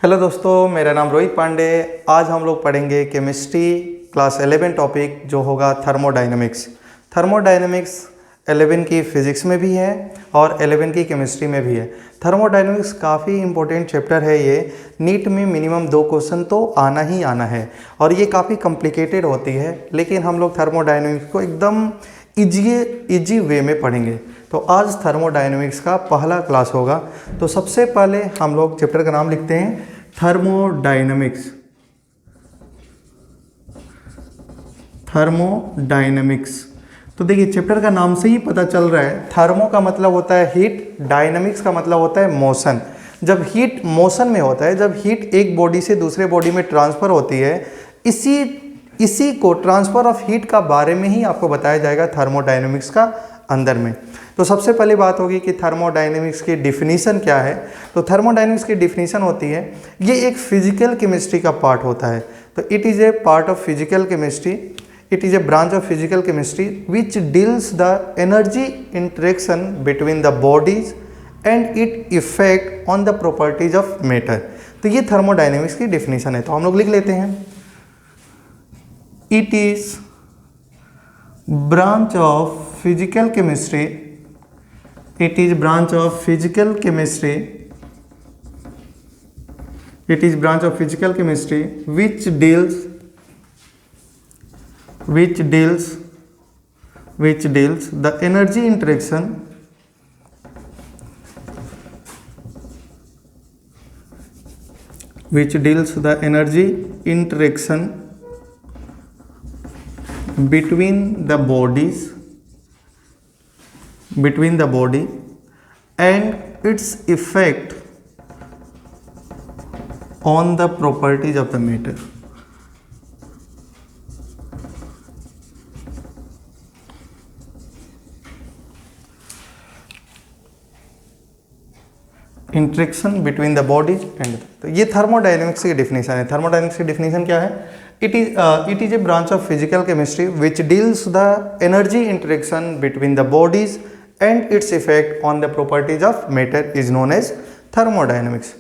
Hello दोस्तों, मेरा नाम रोहित पांडे। आज हम लोग पढ़ेंगे केमिस्ट्री क्लास 11 टॉपिक जो होगा थर्मोडायनेमिक्स। थर्मोडायनेमिक्स 11 की फिज़िक्स में भी है और 11 की केमिस्ट्री में भी है। थर्मोडायनेमिक्स काफ़ी इंपॉर्टेंट चैप्टर है। ये नीट में मिनिमम 2 क्वेश्चन तो आना ही आना है और ये काफ़ी कॉम्प्लिकेटेड होती है, लेकिन हम लोग थर्मोडायनेमिक्स को एकदम इजी वे में पढ़ेंगे। तो आज थर्मोडायनेमिक्स का पहला क्लास होगा। तो सबसे पहले हम लोग चैप्टर का नाम लिखते हैं थर्मोडायनेमिक्स। थर्मोडायनेमिक्स तो देखिए, चैप्टर का नाम से ही पता चल रहा है, थर्मो का मतलब होता है हीट, डायनेमिक्स का मतलब होता है मोशन। जब हीट मोशन में होता है, जब हीट एक बॉडी से दूसरे बॉडी में ट्रांसफ़र होती है, इसी को ट्रांसफ़र ऑफ हीट का बारे में ही आपको बताया जाएगा थर्मोडायनेमिक्स का अंदर में। तो सबसे पहली बात होगी कि थर्मोडायनेमिक्स की डिफिनीशन क्या है। तो थर्मोडायनेमिक्स की डिफिनीशन होती है, ये एक फिजिकल केमिस्ट्री का पार्ट होता है। तो it is a part of physical chemistry, it is a branch of physical chemistry which deals the energy interaction between the bodies and it effect on the properties of matter. तो ये thermodynamics की definition है। तो हम लोग लिख लेते हैं, it is branch of physical chemistry, it is branch of physical chemistry, it is branch of physical chemistry which deals the energy interaction between the body and its effect on the properties of the matter। Interaction between the bodies and, तो ये thermodynamics की definition है। Thermodynamics की definition क्या है? It is a branch of physical chemistry which deals the energy interaction between the bodies and its effect on the properties of matter is known as thermodynamics.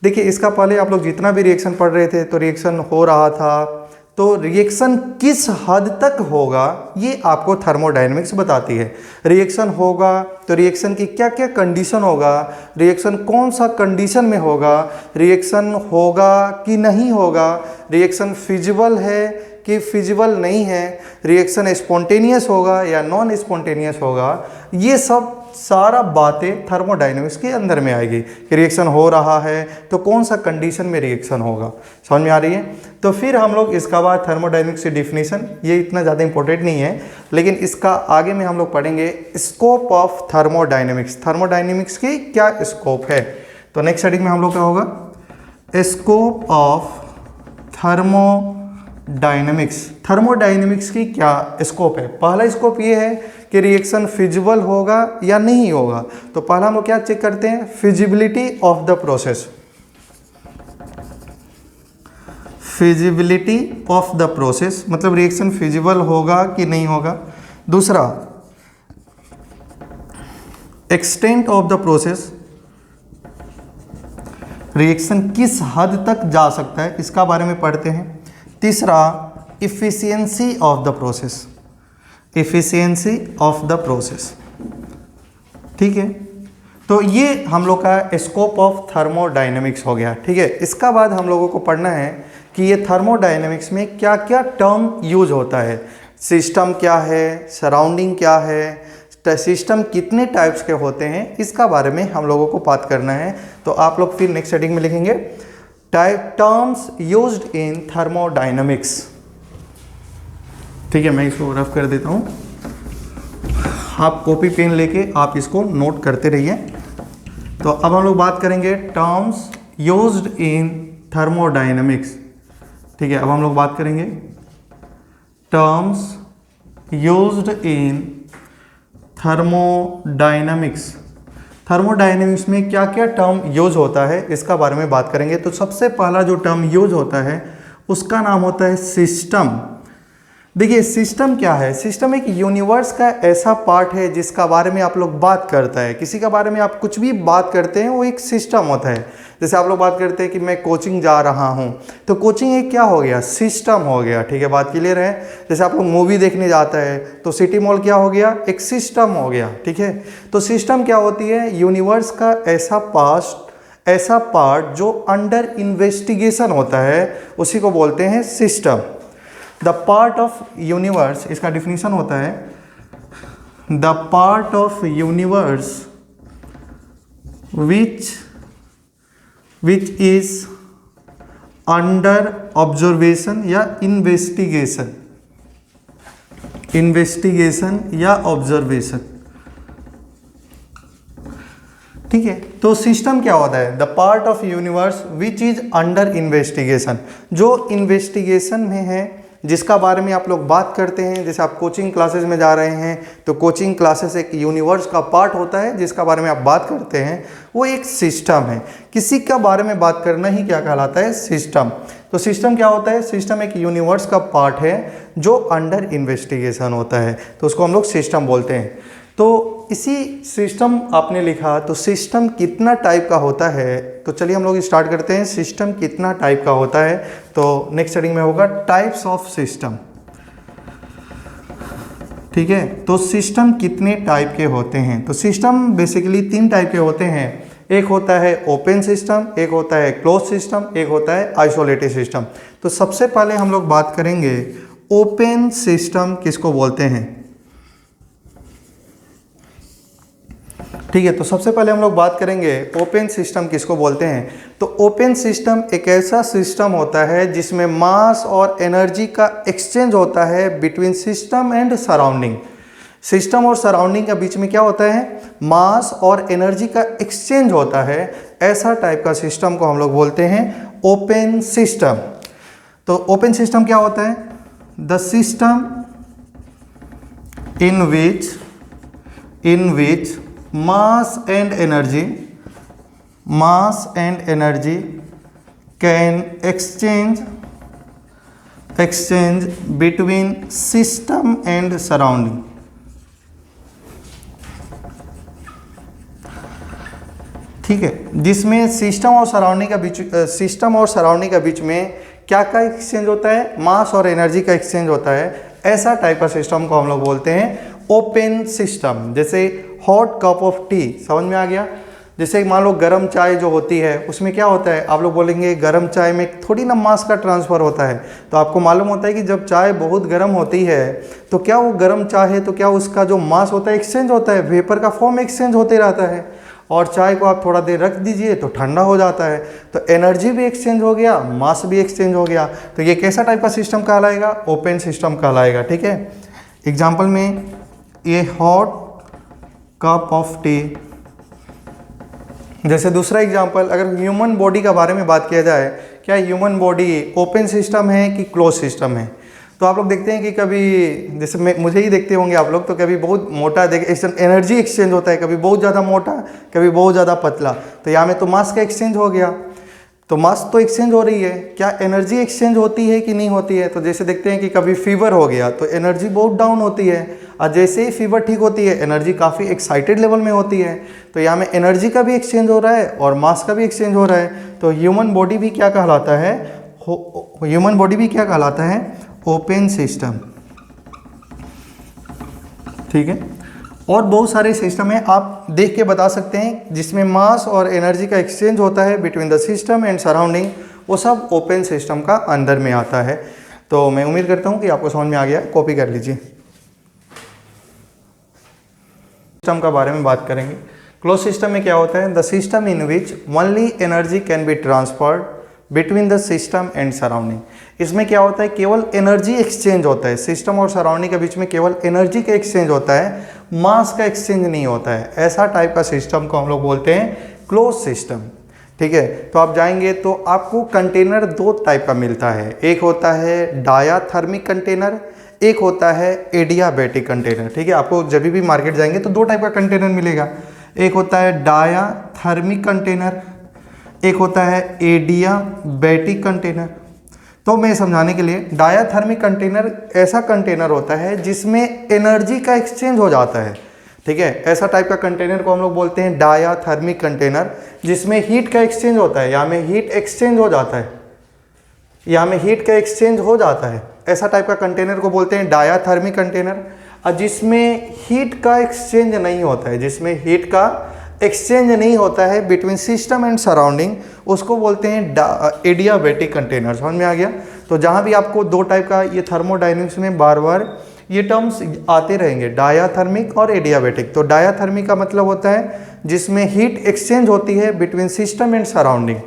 देखिए, इसका पहले आप लोग जितना भी रिएक्शन पढ़ रहे थे, तो रिएक्शन हो रहा था, तो रिएक्शन किस हद तक होगा ये आपको थर्मोडायनेमिक्स बताती है। रिएक्शन होगा तो रिएक्शन की क्या क्या कंडीशन होगा, रिएक्शन कौन सा कंडीशन में होगा, रिएक्शन होगा कि नहीं होगा, रिएक्शन फिजिबल है कि फिजिबल नहीं है, रिएक्शन स्पॉन्टेनियस होगा या नॉन स्पॉन्टेनियस होगा, ये सब सारा बातें थर्मोडायनेमिक्स के अंदर में आएगी। कि रिएक्शन हो रहा है तो कौन सा कंडीशन में रिएक्शन होगा, समझ में आ रही है। तो फिर हम लोग इसका बाद थर्मोडायनेमिक्स की डिफिनीशन, ये इतना ज़्यादा इंपॉर्टेंट नहीं है, लेकिन इसका आगे में हम लोग पढ़ेंगे स्कोप ऑफ थर्मोडायनेमिक्स। थर्मोडायनेमिक्स की क्या स्कोप है, तो नेक्स्ट स्टडी में हम लोग क्या होगा, स्कोप ऑफ थर्मोडायनेमिक्स। थर्मोडायनेमिक्स की क्या स्कोप है? पहला स्कोप ये है कि रिएक्शन फिजिबल होगा या नहीं होगा। तो पहला हम लोग क्या चेक करते हैं, feasibility of the process. Feasibility of the process मतलब रिएक्शन फिजिबल होगा कि नहीं होगा। दूसरा, extent of the process, reaction किस हद तक जा सकता है, इसका बारे में पढ़ते हैं। तीसरा, efficiency of the process, efficiency of the process, ठीक है। तो ये हम लोग का स्कोप ऑफ थर्मोडायनेमिक्स हो गया, ठीक है। इसका बाद हम लोगों को पढ़ना है कि ये थर्मोडायनेमिक्स में क्या क्या टर्म यूज होता है। सिस्टम क्या है, सराउंडिंग क्या है, सिस्टम कितने टाइप्स के होते हैं, इसका बारे में हम लोगों को बात करना है। तो आप लोग फिर नेक्स्ट हेडिंग में लिखेंगे टर्म्स यूज्ड इन थर्मोडायनेमिक्स, ठीक है। मैं इसको रफ कर देता हूँ, आप कॉपी पेन लेके आप इसको नोट करते रहिए। तो अब हम लोग बात करेंगे टर्म्स यूज्ड इन थर्मोडायनेमिक्स, ठीक है। अब हम लोग बात करेंगे terms used in thermodynamics. Thermodynamics में क्या क्या टर्म यूज होता है, इसका बारे में बात करेंगे। तो सबसे पहला जो टर्म यूज होता है उसका नाम होता है सिस्टम। देखिए सिस्टम क्या है, सिस्टम एक यूनिवर्स का ऐसा पार्ट है जिसका बारे में आप लोग बात करता है, किसी का बारे में आप कुछ भी बात करते हैं वो एक सिस्टम होता है। जैसे आप लोग बात करते हैं कि मैं कोचिंग जा रहा हूँ, तो कोचिंग एक क्या हो गया, सिस्टम हो गया। ठीक है, बात क्लियर है। जैसे आप लोग मूवी देखने जाता है तो सिटी मॉल क्या हो गया, एक सिस्टम हो गया। ठीक है, तो सिस्टम क्या होती है, यूनिवर्स का ऐसा पार्ट जो अंडर इन्वेस्टिगेशन होता है, उसी को बोलते हैं system. The part of universe, इसका डिफिनीशन होता है the part of universe which is under observation या इन्वेस्टिगेशन या ऑब्जर्वेशन। ठीक है, तो सिस्टम क्या होता है, the part of universe which is under investigation, जो इन्वेस्टिगेशन में है, जिसका बारे में आप लोग बात करते हैं। जैसे आप कोचिंग क्लासेस में जा रहे हैं तो कोचिंग क्लासेस एक यूनिवर्स का पार्ट होता है जिसका बारे में आप बात करते हैं, वो एक सिस्टम है। किसी का बारे में बात करना ही क्या कहलाता है, सिस्टम। तो सिस्टम क्या होता है, सिस्टम एक यूनिवर्स का पार्ट है जो अंडर इन्वेस्टिगेशन होता है, तो उसको हम लोग सिस्टम बोलते हैं। तो इसी सिस्टम आपने लिखा, तो सिस्टम कितना टाइप का होता है, तो चलिए हम लोग स्टार्ट करते हैं। सिस्टम कितना टाइप का होता है, तो नेक्स्ट हेडिंग में होगा टाइप्स ऑफ सिस्टम। ठीक है, तो सिस्टम कितने टाइप के होते हैं, तो सिस्टम बेसिकली 3 टाइप के होते हैं। एक होता है ओपन सिस्टम, एक होता है क्लोज सिस्टम, एक होता है आइसोलेटेड सिस्टम। तो सबसे पहले हम लोग बात करेंगे ओपन सिस्टम किसको बोलते हैं। ठीक है, तो सबसे पहले हम लोग बात करेंगे ओपन सिस्टम किसको बोलते हैं। तो ओपन सिस्टम एक ऐसा सिस्टम होता है जिसमें मास और एनर्जी का एक्सचेंज होता है between system and surrounding. System और सराउंडिंग के बीच में क्या होता है, मास और एनर्जी का एक्सचेंज होता है। ऐसा टाइप का सिस्टम को हम लोग बोलते हैं ओपन सिस्टम। तो ओपन सिस्टम क्या होता है, the system in which mass and energy can exchange between system and surrounding। ठीक है, जिसमें सिस्टम और सराउंडिंग के बीच में क्या का एक्सचेंज होता है, मास और एनर्जी का एक्सचेंज होता है। ऐसा टाइप का सिस्टम को हम लोग बोलते हैं ओपन सिस्टम। जैसे हॉट कप ऑफ टी, समझ में आ गया। जैसे मान लो गर्म चाय जो होती है उसमें क्या होता है, आप लोग बोलेंगे गर्म चाय में थोड़ी ना मास का ट्रांसफ़र होता है। तो आपको मालूम होता है कि जब चाय बहुत गर्म होती है तो क्या वो गर्म चाय है तो क्या उसका जो मास होता है एक्सचेंज होता है, वेपर का फॉर्म एक्सचेंज होते रहता है। और चाय को आप थोड़ा देर रख दीजिए तो ठंडा हो जाता है, तो एनर्जी भी एक्सचेंज हो गया, मास भी एक्सचेंज हो गया। तो ये कैसा टाइप का सिस्टम कहलाएगा, ओपन सिस्टम कहलाएगा। ठीक है, एग्जाम्पल में ये हॉट कप ऑफ टी। जैसे दूसरा एग्जांपल, अगर ह्यूमन बॉडी का बारे में बात किया जाए, क्या ह्यूमन बॉडी ओपन सिस्टम है कि क्लोज सिस्टम है। तो आप लोग देखते हैं कि कभी, जैसे मुझे ही देखते होंगे आप लोग, तो कभी बहुत मोटा एनर्जी एक्सचेंज होता है, कभी बहुत ज़्यादा मोटा, कभी बहुत ज़्यादा पतला। तो यहाँ में तो मास का एक्सचेंज हो गया, तो मास तो एक्सचेंज हो रही है, क्या एनर्जी एक्सचेंज होती है कि नहीं होती है। तो जैसे देखते हैं कि कभी फीवर हो गया तो एनर्जी बहुत डाउन होती है, और जैसे ही फीवर ठीक होती है एनर्जी काफ़ी एक्साइटेड लेवल में होती है। तो यहाँ में एनर्जी का भी एक्सचेंज हो रहा है और मास का भी एक्सचेंज हो रहा है। तो ह्यूमन बॉडी भी क्या कहलाता है, ओपन सिस्टम। ठीक है, और बहुत सारे सिस्टम है, आप देख के बता सकते हैं जिसमें मास और एनर्जी का एक्सचेंज होता है between the system and surrounding, वो सब ओपन सिस्टम का अंदर में आता है। तो मैं उम्मीद करता हूँ कि आपको समझ में आ गया, कॉपी कर लीजिए। सिस्टम का बारे में बात करेंगे। क्लोज सिस्टम में क्या होता है, the system in which only energy can be transferred between the system and surrounding. इसमें क्या होता है, केवल एनर्जी एक्सचेंज होता है, सिस्टम और सराउंडिंग के बीच में केवल एनर्जी का एक्सचेंज होता है, मास का एक्सचेंज नहीं होता है। ऐसा टाइप का सिस्टम को हम लोग बोलते हैं क्लोज सिस्टम। ठीक है, तो आप जाएंगे तो आपको कंटेनर 2 टाइप का मिलता है, एक होता है डायाथर्मिक कंटेनर, एक होता है एडियाबैटिक कंटेनर। ठीक है, आपको जब भी मार्केट जाएंगे तो 2 टाइप का कंटेनर मिलेगा, एक होता है डायाथर्मिक कंटेनर, एक होता है एडियाबैटिक कंटेनर। तो मैं समझाने के लिए, डायाथर्मिक कंटेनर ऐसा कंटेनर होता है जिसमें एनर्जी का एक्सचेंज हो जाता है, ठीक है। ऐसा टाइप का कंटेनर को हम लोग बोलते हैं डायाथर्मिक कंटेनर, जिसमें हीट का एक्सचेंज होता है, यहाँ में हीट एक्सचेंज हो जाता है, यहाँ में हीट का एक्सचेंज हो जाता है। ऐसा टाइप का कंटेनर को बोलते हैं डायाथर्मिक कंटेनर। और जिसमें हीट का एक्सचेंज नहीं होता है, जिसमें हीट का एक्सचेंज नहीं होता है बिटवीन सिस्टम एंड सराउंडिंग, उसको बोलते हैं एडियाबैटिक कंटेनर। समझ में आ गया। तो जहाँ भी आपको दो टाइप का ये थर्मोडायनेमिक्स में बार बार ये टर्म्स आते रहेंगे, डायाथर्मिक और एडियाबैटिक। तो डायाथर्मिक का मतलब होता है जिसमें हीट एक्सचेंज होती है बिटवीन सिस्टम एंड सराउंडिंग,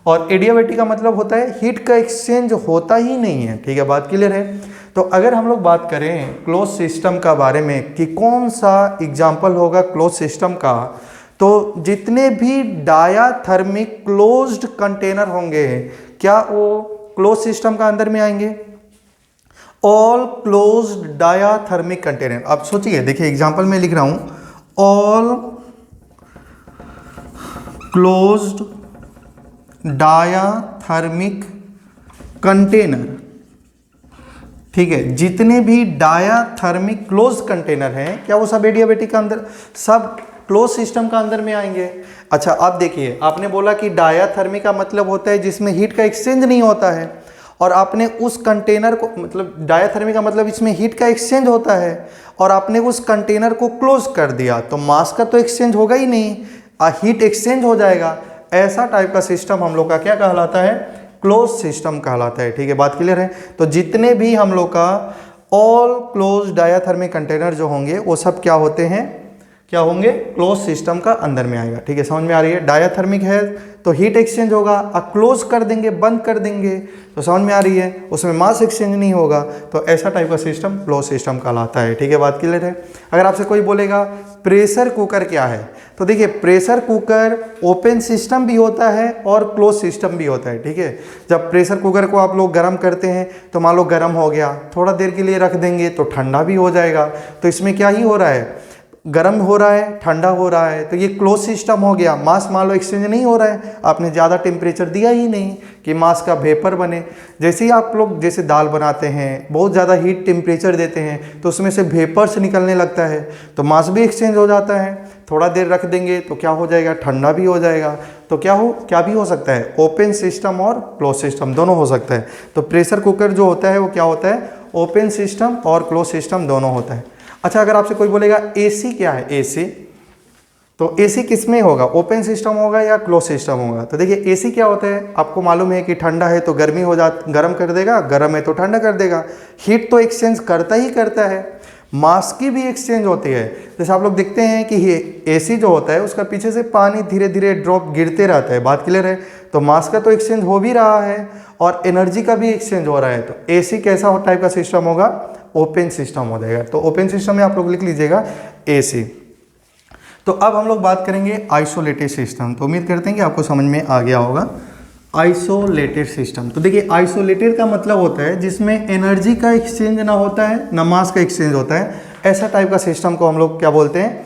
और एडियाबैटिक का मतलब होता है हीट का एक्सचेंज होता ही नहीं है, ठीक है। बात क्लियर है। तो अगर हम लोग बात करें क्लोज सिस्टम का बारे में कि कौन सा एग्जाम्पल होगा क्लोज सिस्टम का, तो जितने भी डायाथर्मिक क्लोज्ड कंटेनर होंगे क्या वो क्लोज सिस्टम का अंदर में आएंगे? All closed diathermic container. अब सोचिए, देखिए एग्जांपल में लिख रहा हूं, ऑल क्लोज्ड डायाथर्मिक कंटेनर, ठीक है। जितने भी डायाथर्मिक क्लोज कंटेनर हैं क्या वो सब एडियाबैटिक का अंदर, सब क्लोज सिस्टम का अंदर में आएंगे। अच्छा अब देखिए, आपने बोला कि डायाथर्मिक का मतलब होता है जिसमें हीट का एक्सचेंज नहीं होता है, और आपने उस कंटेनर को, मतलब डायाथर्मिक का मतलब इसमें हीट का एक्सचेंज होता है, और आपने उस कंटेनर को क्लोज कर दिया तो मास का तो एक्सचेंज होगा ही नहीं, हीट एक्सचेंज हो जाएगा। ऐसा टाइप का सिस्टम हम लोग का क्या कहलाता है? क्लोज सिस्टम कहलाता है, ठीक है। बात क्लियर है। तो जितने भी हम लोग का ऑल क्लोज डायाथर्मिक कंटेनर जो होंगे वो सब क्या होते हैं, क्या होंगे? क्लोज सिस्टम का अंदर में आएगा, ठीक है। समझ में आ रही है। डायाथर्मिक है तो हीट एक्सचेंज होगा, अब क्लोज कर देंगे, बंद कर देंगे तो समझ में आ रही है, उसमें मास एक्सचेंज नहीं होगा। तो ऐसा टाइप का सिस्टम क्लोज सिस्टम कहलाता है, ठीक है। बात क्लियर है। अगर आपसे कोई बोलेगा प्रेशर कुकर क्या है, तो देखिए प्रेशर कुकर ओपन सिस्टम भी होता है और क्लोज सिस्टम भी होता है, ठीक है। जब प्रेशर कुकर को आप लोग गर्म करते हैं तो मान लो गर्म हो गया, थोड़ा देर के लिए रख देंगे तो ठंडा भी हो जाएगा। तो इसमें क्या ही हो रहा है, गर्म हो रहा है, ठंडा हो रहा है, तो ये क्लोज सिस्टम हो गया। मास मान लो एक्सचेंज नहीं हो रहा है, आपने ज़्यादा टेम्परेचर दिया ही नहीं कि मास का वेपर बने। जैसे ही आप लोग जैसे दाल बनाते हैं, बहुत ज़्यादा हीट टेम्परेचर देते हैं तो उसमें से वेपर्स निकलने लगता है, तो मास भी एक्सचेंज हो जाता है। थोड़ा देर रख देंगे तो क्या हो जाएगा, ठंडा भी हो जाएगा। तो क्या भी हो सकता है, ओपन सिस्टम और क्लोज सिस्टम दोनों हो सकता है। तो प्रेशर कुकर जो होता है वो क्या होता है, ओपन सिस्टम और क्लोज सिस्टम दोनों होता है। अच्छा अगर आपसे कोई बोलेगा एसी क्या है, एसी, तो एसी किस में होगा, ओपन सिस्टम होगा या क्लोज सिस्टम होगा? तो देखिए एसी क्या होता है, आपको मालूम है कि ठंडा है तो गर्मी हो गर्म कर देगा, गर्म है तो ठंडा कर देगा। हीट तो एक्सचेंज करता ही करता है, मास की भी एक्सचेंज होती है। जैसे आप लोग देखते हैं कि ये एसी जो होता है उसका पीछे से पानी धीरे धीरे ड्रॉप गिरते रहता है। बात क्लियर है। तो मास का तो एक्सचेंज हो भी रहा है और एनर्जी का भी एक्सचेंज हो रहा है। तो एसी कैसा टाइप का सिस्टम होगा, ओपन सिस्टम हो जाएगा। तो ओपन सिस्टम में आप लोग लिख लीजिएगा एसी। तो अब हम लोग बात करेंगे आइसोलेटेड सिस्टम। तो उम्मीद करते हैं कि आपको समझ में आ गया होगा आइसोलेटेड सिस्टम। तो देखिए आइसोलेटेड का मतलब होता है जिसमें एनर्जी का एक्सचेंज ना होता है ना मास का एक्सचेंज होता है। ऐसा टाइप का सिस्टम को हम लोग क्या बोलते हैं,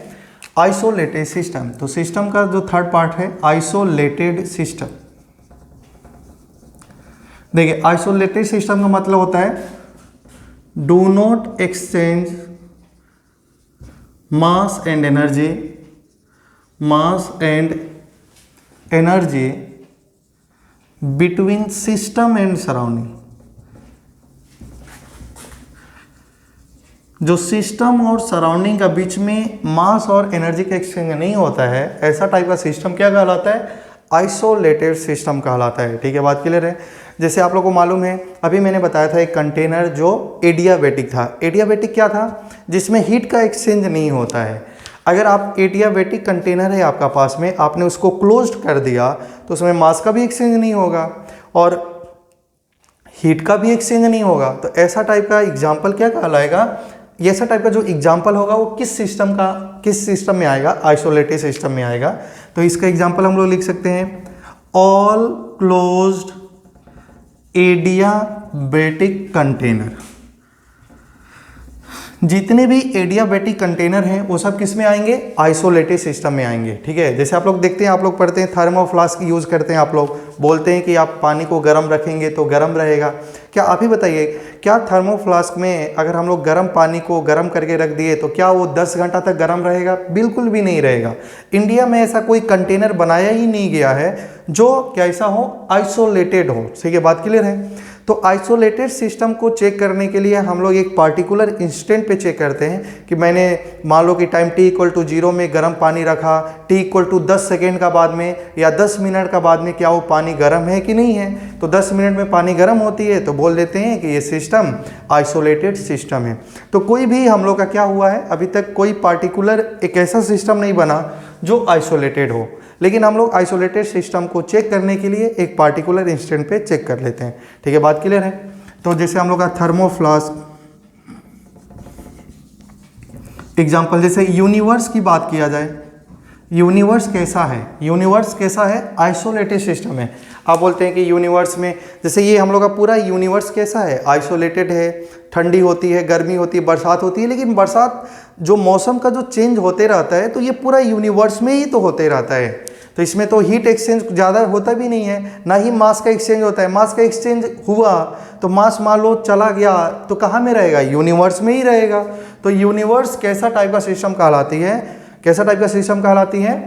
आइसोलेटेड सिस्टम। तो सिस्टम का जो थर्ड पार्ट है आइसोलेटेड सिस्टम। देखिए आइसोलेटेड सिस्टम का मतलब होता है do not exchange mass and energy between system and surrounding. जो सिस्टम और सराउंडिंग का बीच में मास और एनर्जी का एक्सचेंज नहीं होता है, ऐसा टाइप का सिस्टम क्या कहलाता है, आइसोलेटेड सिस्टम कहलाता है, ठीक है। बात क्लियर है। जैसे आप लोगों को मालूम है, अभी मैंने बताया था एक कंटेनर जो एडियाबैटिक था। एडियाबैटिक क्या था, जिसमें हीट का एक्सचेंज नहीं होता है। अगर आप एडियाबैटिक कंटेनर है आपका पास में, आपने उसको क्लोज्ड कर दिया तो उसमें मास का भी एक्सचेंज नहीं होगा और हीट का भी एक्सचेंज नहीं होगा। तो ऐसा टाइप का एग्जाम्पल क्या कहलाएगा, ये ऐसा टाइप का जो एग्जाम्पल होगा वो किस सिस्टम में आएगा, आइसोलेटेड सिस्टम में आएगा। तो इसका एग्जाम्पल हम लोग लिख सकते हैं ऑल क्लोज्ड एडियाबैटिक कंटेनर। जितने भी एडियाबेटिक कंटेनर हैं वो सब किस में आएंगे, आइसोलेटेड सिस्टम में आएंगे। ठीक है, जैसे आप लोग देखते हैं, आप लोग पढ़ते हैं थर्मोफ्लास्क यूज़ करते हैं, आप लोग बोलते हैं कि आप पानी को गर्म रखेंगे तो गर्म रहेगा। क्या आप ही बताइए, क्या थर्मोफ्लास्क में अगर हम लोग गर्म पानी को गर्म करके रख दिए तो क्या वो 10 घंटा तक गर्म रहेगा? बिल्कुल भी नहीं रहेगा। इंडिया में ऐसा कोई कंटेनर बनाया ही नहीं गया है जो कैसा हो, आइसोलेटेड हो। ठीक है, बात क्लियर है। तो आइसोलेटेड सिस्टम को चेक करने के लिए हम लोग एक पार्टिकुलर इंस्टेंट पे चेक करते हैं कि मैंने मान लो कि टाइम t=0 में गर्म पानी रखा, t=10 सेकेंड का बाद में या 10 मिनट का बाद में क्या वो पानी गर्म है कि नहीं है। तो 10 मिनट में पानी गर्म होती है तो बोल देते हैं कि ये सिस्टम आइसोलेटेड सिस्टम है। तो कोई भी हम लोग का क्या हुआ है, अभी तक कोई पार्टिकुलर एक ऐसा सिस्टम नहीं बना जो आइसोलेटेड हो, लेकिन हम लोग आइसोलेटेड सिस्टम को चेक करने के लिए एक पार्टिकुलर इंस्टेंट पे चेक कर लेते हैं। ठीक है, बात क्लियर है। तो जैसे हम लोग का थर्मोफ्लास्क एग्जाम्पल, जैसे यूनिवर्स की बात किया जाए, यूनिवर्स कैसा है, यूनिवर्स कैसा है, आइसोलेटेड सिस्टम है। आप बोलते हैं कि यूनिवर्स में, जैसे ये हम लोग का पूरा यूनिवर्स कैसा है, आइसोलेटेड है, ठंडी होती है, गर्मी होती है, बरसात होती है, लेकिन बरसात जो मौसम का जो चेंज होते रहता है तो ये पूरा यूनिवर्स में ही तो होते रहता है। तो इसमें तो हीट एक्सचेंज ज़्यादा होता भी नहीं है, ना ही मास का एक्सचेंज होता है। मास का एक्सचेंज हुआ तो मास मान लो चला गया तो कहाँ में रहेगा, यूनिवर्स में ही रहेगा। तो यूनिवर्स कैसा टाइप का सिस्टम कहलाती है, कैसा टाइप का सिस्टम कहलाती है,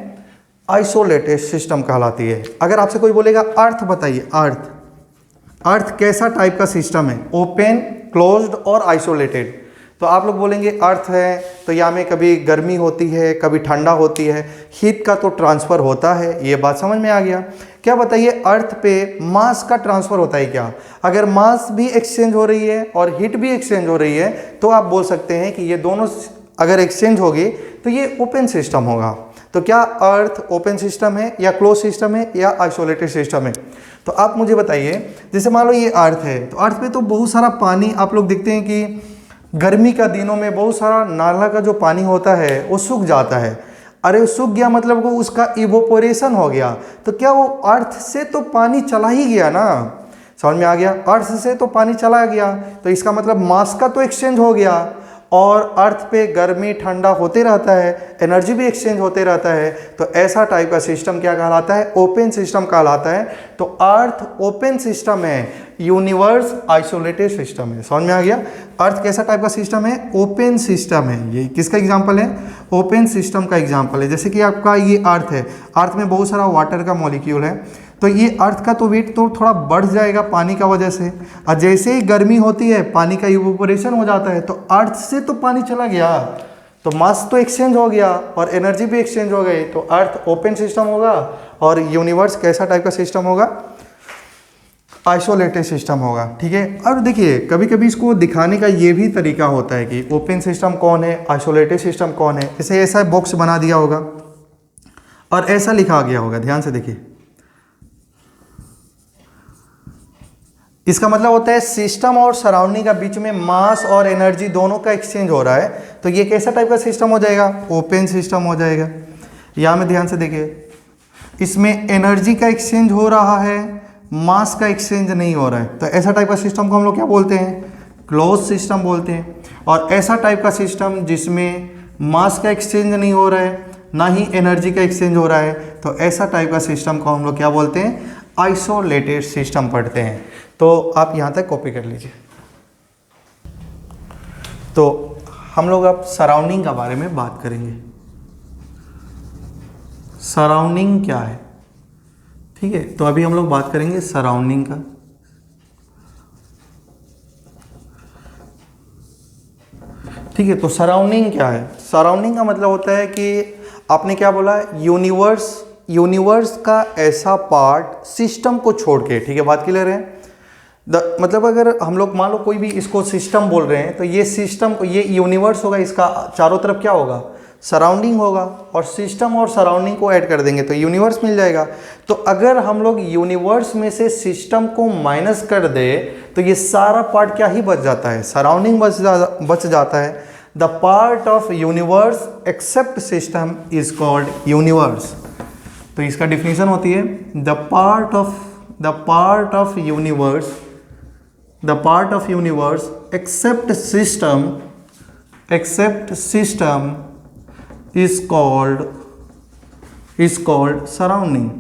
आइसोलेटेड सिस्टम कहलाती है। अगर आपसे कोई बोलेगा अर्थ बताइए, अर्थ, अर्थ कैसा टाइप का सिस्टम है, ओपन, क्लोज्ड और आइसोलेटेड। तो आप लोग बोलेंगे अर्थ है तो यहाँ में कभी गर्मी होती है, कभी ठंडा होती है, हीट का तो ट्रांसफ़र होता है, ये बात समझ में आ गया। क्या बताइए, अर्थ पे मास का ट्रांसफ़र होता है क्या? अगर मास भी एक्सचेंज हो रही है और हीट भी एक्सचेंज हो रही है तो आप बोल सकते हैं कि ये दोनों अगर एक्सचेंज होगी तो ये ओपन सिस्टम होगा। तो क्या अर्थ ओपन सिस्टम है या क्लोज सिस्टम है या आइसोलेटेड सिस्टम है? तो आप मुझे बताइए, जैसे मान लो ये अर्थ है तो अर्थ पे तो बहुत सारा पानी, आप लोग देखते हैं कि गर्मी का दिनों में बहुत सारा नाला का जो पानी होता है वो सूख जाता है। अरे सूख गया मतलब वो उसका इवोपोरेशन हो गया, तो क्या वो अर्थ से तो पानी चला ही गया ना, समझ में आ गया? अर्थ से तो पानी चला गया तो इसका मतलब मास का तो एक्सचेंज हो गया, और अर्थ पे गर्मी ठंडा होते रहता है, एनर्जी भी एक्सचेंज होते रहता है। तो ऐसा टाइप का सिस्टम क्या कहलाता है, ओपन सिस्टम कहलाता है। तो अर्थ ओपन सिस्टम है, यूनिवर्स आइसोलेटेड सिस्टम है। समझ में आ गया? अर्थ कैसा टाइप का सिस्टम है, ओपन सिस्टम है। ये किसका एग्जाम्पल है, ओपन सिस्टम का एग्जाम्पल है। जैसे कि आपका ये अर्थ है, अर्थ में बहुत सारा वाटर का मॉलिक्यूल है, तो ये अर्थ का तो वेट तो थोड़ा बढ़ जाएगा पानी का वजह से, और जैसे ही गर्मी होती है पानी का इवोपोरेशन हो जाता है, तो अर्थ से तो पानी चला गया, तो मास तो एक्सचेंज हो गया और एनर्जी भी एक्सचेंज हो गई। तो अर्थ ओपन सिस्टम होगा और यूनिवर्स कैसा टाइप का सिस्टम होगा, आइसोलेटेड सिस्टम होगा। ठीक है, और देखिए कभी कभी इसको दिखाने का ये भी तरीका होता है कि ओपन सिस्टम कौन है, आइसोलेटेड सिस्टम कौन है। जैसे ऐसा बॉक्स बना दिया होगा और ऐसा लिखा गया होगा, ध्यान से देखिए, इसका मतलब होता है सिस्टम और सराउंडिंग का बीच में मास और एनर्जी दोनों का एक्सचेंज हो रहा है। तो ये कैसा टाइप का सिस्टम हो जाएगा, ओपन सिस्टम हो जाएगा। यहाँ में ध्यान से देखिए, इसमें एनर्जी का एक्सचेंज हो रहा है, मास का एक्सचेंज नहीं हो रहा है। तो ऐसा टाइप का सिस्टम को हम लोग क्या बोलते हैं, क्लोज सिस्टम बोलते हैं। और ऐसा टाइप का सिस्टम जिसमें मास का एक्सचेंज नहीं हो रहा है, ना ही एनर्जी का एक्सचेंज हो रहा है, तो ऐसा टाइप का सिस्टम को हम लोग क्या बोलते हैं, आइसोलेटेड सिस्टम पढ़ते हैं। तो आप यहाँ तक कॉपी कर लीजिए। तो हम लोग अब सराउंडिंग के बारे में बात करेंगे। सराउंडिंग क्या है, ठीक है, तो अभी हम लोग बात करेंगे सराउंडिंग का। ठीक है, तो सराउंडिंग क्या है, सराउंडिंग का मतलब होता है कि आपने क्या बोला, यूनिवर्स का ऐसा पार्ट सिस्टम को छोड़ के। ठीक है, बात क्लियर है? मतलब अगर हम लोग मान लो कोई भी इसको सिस्टम बोल रहे हैं, तो ये सिस्टम को, ये यूनिवर्स होगा, इसका चारों तरफ क्या होगा, सराउंडिंग होगा, और सिस्टम और सराउंडिंग को ऐड कर देंगे तो यूनिवर्स मिल जाएगा। तो अगर हम लोग यूनिवर्स में से सिस्टम को माइनस कर दे तो ये सारा पार्ट क्या ही बच जाता है, सराउंडिंग बच जाता है। The part of universe except system is called universe. तो इसका डिफिनीशन होती है, the part of universe except system except system is called surrounding.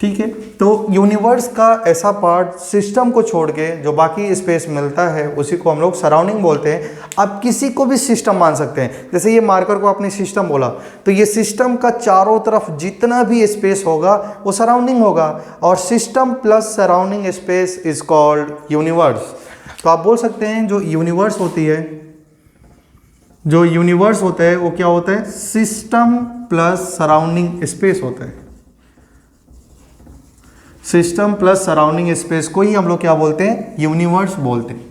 ठीक है, तो यूनिवर्स का ऐसा पार्ट सिस्टम को छोड़ के जो बाकी स्पेस मिलता है उसी को हम लोग सराउंडिंग बोलते हैं। आप किसी को भी सिस्टम मान सकते हैं, जैसे ये मार्कर को आपने सिस्टम बोला तो ये सिस्टम का चारों तरफ जितना भी स्पेस होगा वो सराउंडिंग होगा, और system plus surrounding space is called universe. तो आप बोल सकते हैं जो यूनिवर्स होता है वो क्या होता है, सिस्टम प्लस सराउंडिंग स्पेस होता है। सिस्टम प्लस सराउंडिंग स्पेस को ही हम लोग क्या बोलते हैं, यूनिवर्स बोलते हैं।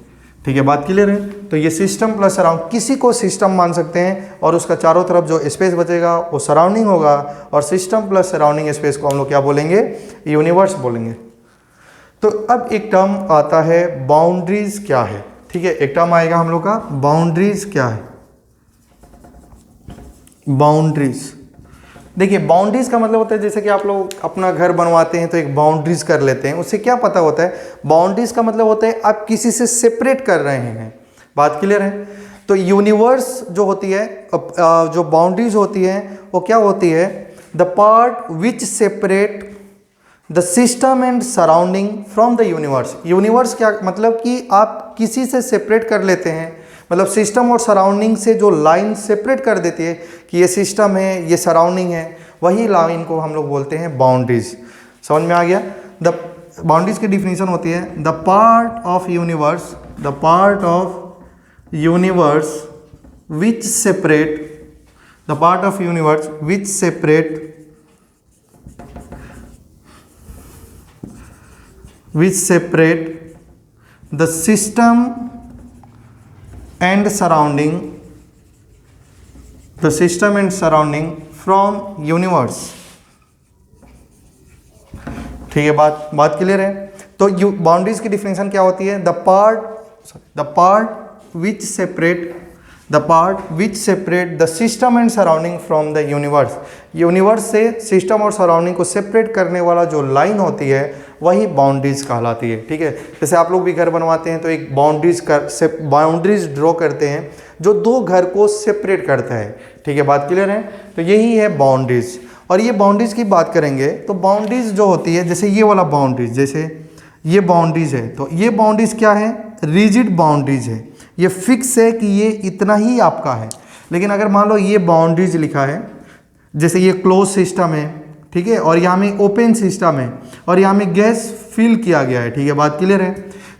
ठीक है, बात क्लियर है। तो ये सिस्टम प्लस सराउंड, किसी को सिस्टम मान सकते हैं और उसका चारों तरफ जो स्पेस बचेगा वो सराउंडिंग होगा, और सिस्टम प्लस सराउंडिंग स्पेस को हम लोग क्या बोलेंगे, यूनिवर्स बोलेंगे। तो अब एक टर्म आता है बाउंड्रीज क्या है। ठीक है, एक टर्म आएगा हम लोग का बाउंड्रीज क्या है। बाउंड्रीज, देखिए बाउंड्रीज का मतलब होता है जैसे कि आप लोग अपना घर बनवाते हैं तो एक बाउंड्रीज कर लेते हैं, उससे क्या पता होता है, बाउंड्रीज का मतलब होता है आप किसी से सेपरेट कर रहे हैं। बात क्लियर है। तो यूनिवर्स जो होती है, जो बाउंड्रीज होती है वो क्या होती है, the part which separate the system and surrounding from the universe. Universe क्या मतलब कि आप किसी से सेपरेट कर लेते हैं, मतलब सिस्टम और सराउंडिंग से जो लाइन सेपरेट कर देती है कि ये सिस्टम है ये सराउंडिंग है, वही लाइन को हम लोग बोलते हैं बाउंड्रीज। समझ में आ गया। द बाउंड्रीज की डिफिनीशन होती है the part of universe which separate the system and surrounding from universe। ठीक है, बात क्लियर है। तो बाउंड्रीज की डिफिनेशन क्या होती है, the part which separate the system and surrounding from the universe. Universe से सिस्टम और सराउंडिंग को सेपरेट करने वाला जो लाइन होती है वही बाउंड्रीज कहलाती है। ठीक है, जैसे आप लोग भी घर बनवाते हैं तो एक बाउंड्रीज ड्रॉ करते हैं जो दो घर को सेपरेट करता है। ठीक है, बात क्लियर है। तो यही है बाउंड्रीज। और ये बाउंड्रीज की बात करेंगे तो बाउंड्रीज जो होती है, जैसे ये वाला बाउंड्रीज, जैसे ये बाउंड्रीज है, तो ये बाउंड्रीज क्या है, रिजिड बाउंड्रीज है। ये फिक्स है कि ये इतना ही आपका है। लेकिन अगर मान लो ये बाउंड्रीज लिखा है, जैसे ये क्लोज सिस्टम है, ठीक है, और यहाँ में ओपन सिस्टम है और यहाँ में गैस फिल किया गया है। ठीक है, बात क्लियर है।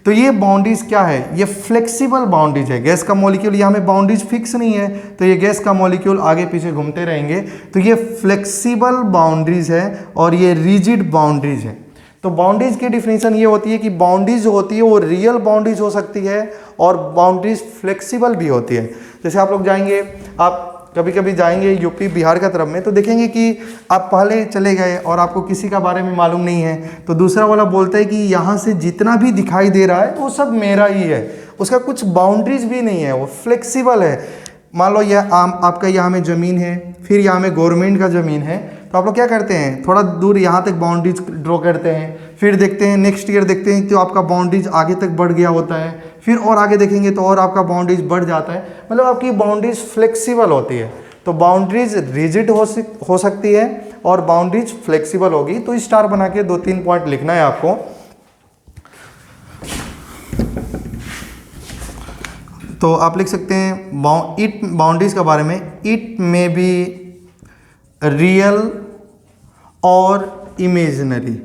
तो ये बाउंड्रीज क्या है, ये फ्लेक्सिबल बाउंड्रीज है। गैस का मॉलिक्यूल यहाँ में बाउंड्रीज फिक्स नहीं है, तो ये गैस का मॉलिक्यूल आगे पीछे घूमते रहेंगे। तो ये फ्लेक्सिबल बाउंड्रीज है और ये रिजिड बाउंड्रीज है। तो बाउंड्रीज की डिफिनेशन ये होती है कि बाउंड्रीज जो होती है वो रियल बाउंड्रीज हो सकती है और बाउंड्रीज फ्लेक्सिबल भी होती है। जैसे आप लोग जाएंगे, आप कभी कभी जाएंगे यूपी बिहार का तरफ में, तो देखेंगे कि आप पहले चले गए और आपको किसी का बारे में मालूम नहीं है, तो दूसरा वाला बोलता है कि यहाँ से जितना भी दिखाई दे रहा है वो सब मेरा ही है, उसका कुछ बाउंड्रीज भी नहीं है, वो फ्लेक्सिबल है। मान लो यह आपका यहाँ में ज़मीन है, फिर यहाँ में गवर्नमेंट का ज़मीन है, तो आप लोग क्या करते हैं, थोड़ा दूर यहाँ तक बाउंड्रीज ड्रॉ करते हैं, फिर देखते हैं नेक्स्ट ईयर देखते हैं तो आपका बाउंड्रीज आगे तक बढ़ गया होता है, फिर और आगे देखेंगे तो और आपका बाउंड्रीज बढ़ जाता है। मतलब आपकी बाउंड्रीज फ्लेक्सिबल होती है। तो बाउंड्रीज रिजिड हो सकती है और बाउंड्रीज फ्लेक्सिबल होगी। तो स्टार बना के 2-3 पॉइंट लिखना है आपको। तो आप लिख सकते हैं बाउंड्रीज के बारे में, इट मे बी रियल और इमेजिनरी।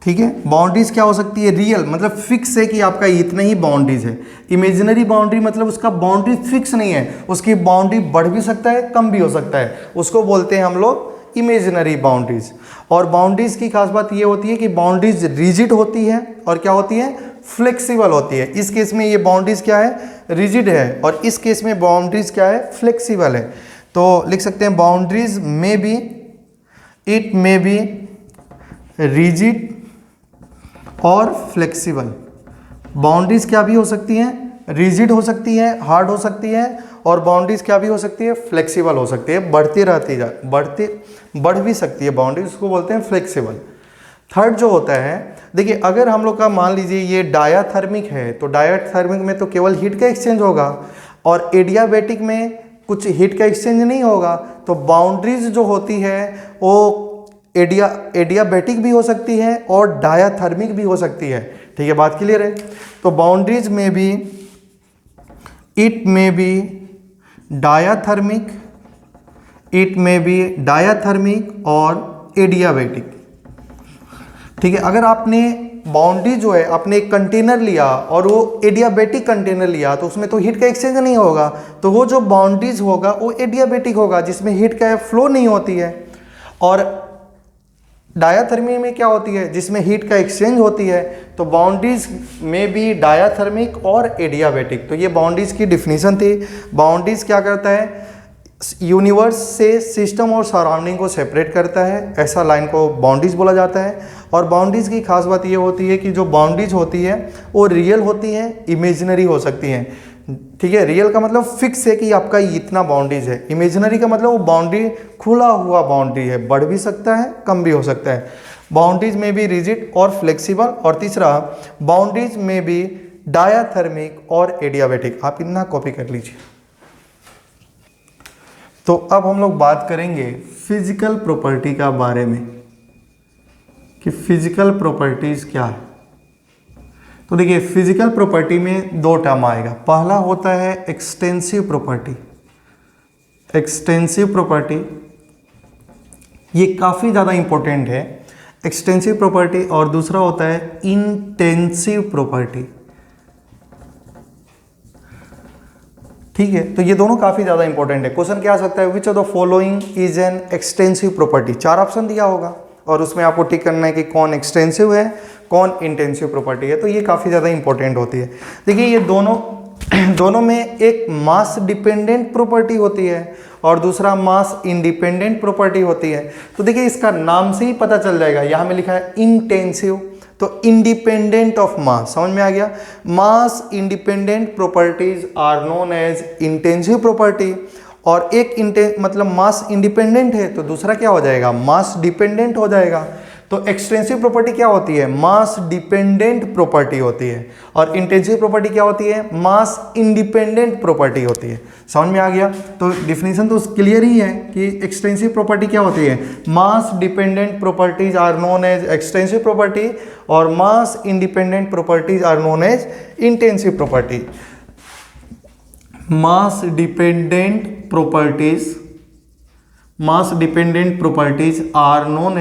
ठीक है, बाउंड्रीज क्या हो सकती है, रियल मतलब फिक्स है कि आपका इतना ही बाउंड्रीज है। इमेजिनरी बाउंड्री मतलब उसका बाउंड्री फिक्स नहीं है, उसकी बाउंड्री बढ़ भी सकता है कम भी हो सकता है, उसको बोलते हैं हम लोग इमेजिनरी बाउंड्रीज। और बाउंड्रीज की खास बात ये होती है कि बाउंड्रीज रिजिड होती है और क्या होती है, फ्लेक्सिबल होती है। इस केस में ये बाउंड्रीज क्या है, रिजिड है, और इस केस में बाउंड्रीज क्या है, फ्लेक्सिबल है। तो लिख सकते हैं बाउंड्रीज में be, it may be rigid और फ्लेक्सिबल। बाउंड्रीज क्या भी हो सकती हैं, रिजिड हो सकती है, हार्ड हो सकती है, और बाउंड्रीज क्या भी हो सकती है, फ्लेक्सिबल हो सकती है, बढ़ती रहती बढ़ भी सकती है बाउंड्रीज, उसको बोलते हैं फ्लेक्सिबल। थर्ड जो होता है, देखिए अगर हम लोग का मान लीजिए ये डायाथर्मिक है, तो डायाथर्मिक में तो केवल हीट का एक्सचेंज होगा, और एडियाबैटिक में कुछ हीट का एक्सचेंज नहीं होगा। तो बाउंड्रीज जो होती है वो एडियाबैटिक भी हो सकती है और डायाथर्मिक भी हो सकती है। ठीक है, बात क्लियर है। तो बाउंड्रीज में भी इट में भी डायाथर्मिक, इट में भी डायाथर्मिक और एडियाबैटिक। ठीक है, अगर आपने बाउंड्री जो है आपने एक कंटेनर लिया और वो एडियाबैटिक कंटेनर लिया तो उसमें तो हीट का एक्सचेंज नहीं होगा, तो वो जो बाउंड्रीज होगा वो एडियाबैटिक होगा जिसमें हीट का फ्लो नहीं होती है। और डायाथर्मी में क्या होती है, जिसमें हीट का एक्सचेंज होती है। तो बाउंड्रीज में भी डायाथर्मिक और एडियाबैटिक। तो ये बाउंड्रीज की डिफिनीशन थी। बाउंड्रीज क्या करता है, यूनिवर्स से सिस्टम और सराउंडिंग को सेपरेट करता है, ऐसा लाइन को बाउंड्रीज बोला जाता है। और बाउंड्रीज की खास बात ये होती है कि जो बाउंड्रीज होती है वो रियल होती है, इमेजिनरी हो सकती हैं। ठीक है, रियल का मतलब फिक्स है कि आपका इतना बाउंड्रीज है, इमेजिनरी का मतलब वो बाउंड्री खुला हुआ बाउंड्री है, बढ़ भी सकता है कम भी हो सकता है। बाउंड्रीज में भी रिजिड और फ्लेक्सिबल। और तीसरा, बाउंड्रीज में भी डायाथर्मिक और एडियाबैटिक। आप इतना कॉपी कर लीजिए। तो अब हम लोग बात करेंगे फिजिकल प्रॉपर्टी का बारे में कि फिजिकल प्रॉपर्टीज क्या है। तो देखिए फिजिकल प्रॉपर्टी में दो टर्म आएगा। पहला होता है एक्सटेंसिव प्रॉपर्टी। एक्सटेंसिव प्रॉपर्टी ये काफ़ी ज़्यादा इंपॉर्टेंट है, एक्सटेंसिव प्रॉपर्टी। और दूसरा होता है इंटेंसिव प्रॉपर्टी। ठीक है, तो ये दोनों काफ़ी ज़्यादा इंपॉर्टेंट है। क्वेश्चन क्या आ सकता है, which of the following is an extensive property. 4 option दिया होगा और उसमें आपको टिक करना है कि कौन एक्सटेंसिव है कौन इंटेंसिव प्रॉपर्टी है। तो ये काफ़ी ज़्यादा इंपॉर्टेंट होती है। देखिए ये दोनों में एक मास डिपेंडेंट प्रॉपर्टी होती है और दूसरा मास इंडिपेंडेंट प्रॉपर्टी होती है। तो देखिए इसका नाम से ही पता चल जाएगा, यहाँ में लिखा है इंटेंसिव, तो इंडिपेंडेंट ऑफ मास, समझ में आ गया। Mass independent properties are known as intensive property. और एक मतलब मास इंडिपेंडेंट है तो दूसरा क्या हो जाएगा, मास डिपेंडेंट हो जाएगा। तो एक्सटेंसिव प्रॉपर्टी क्या होती है, मास डिपेंडेंट प्रॉपर्टी होती है। और इंटेंसिव प्रॉपर्टी क्या होती है, मास इंडिपेंडेंट प्रॉपर्टी होती है। समझ में आ गया। तो डिफिनीशन तो क्लियर ही है कि एक्सटेंसिव प्रॉपर्टी क्या होती है, mass dependent properties are known as extensive property और mass independent properties are known as intensive property. Mass dependent properties are known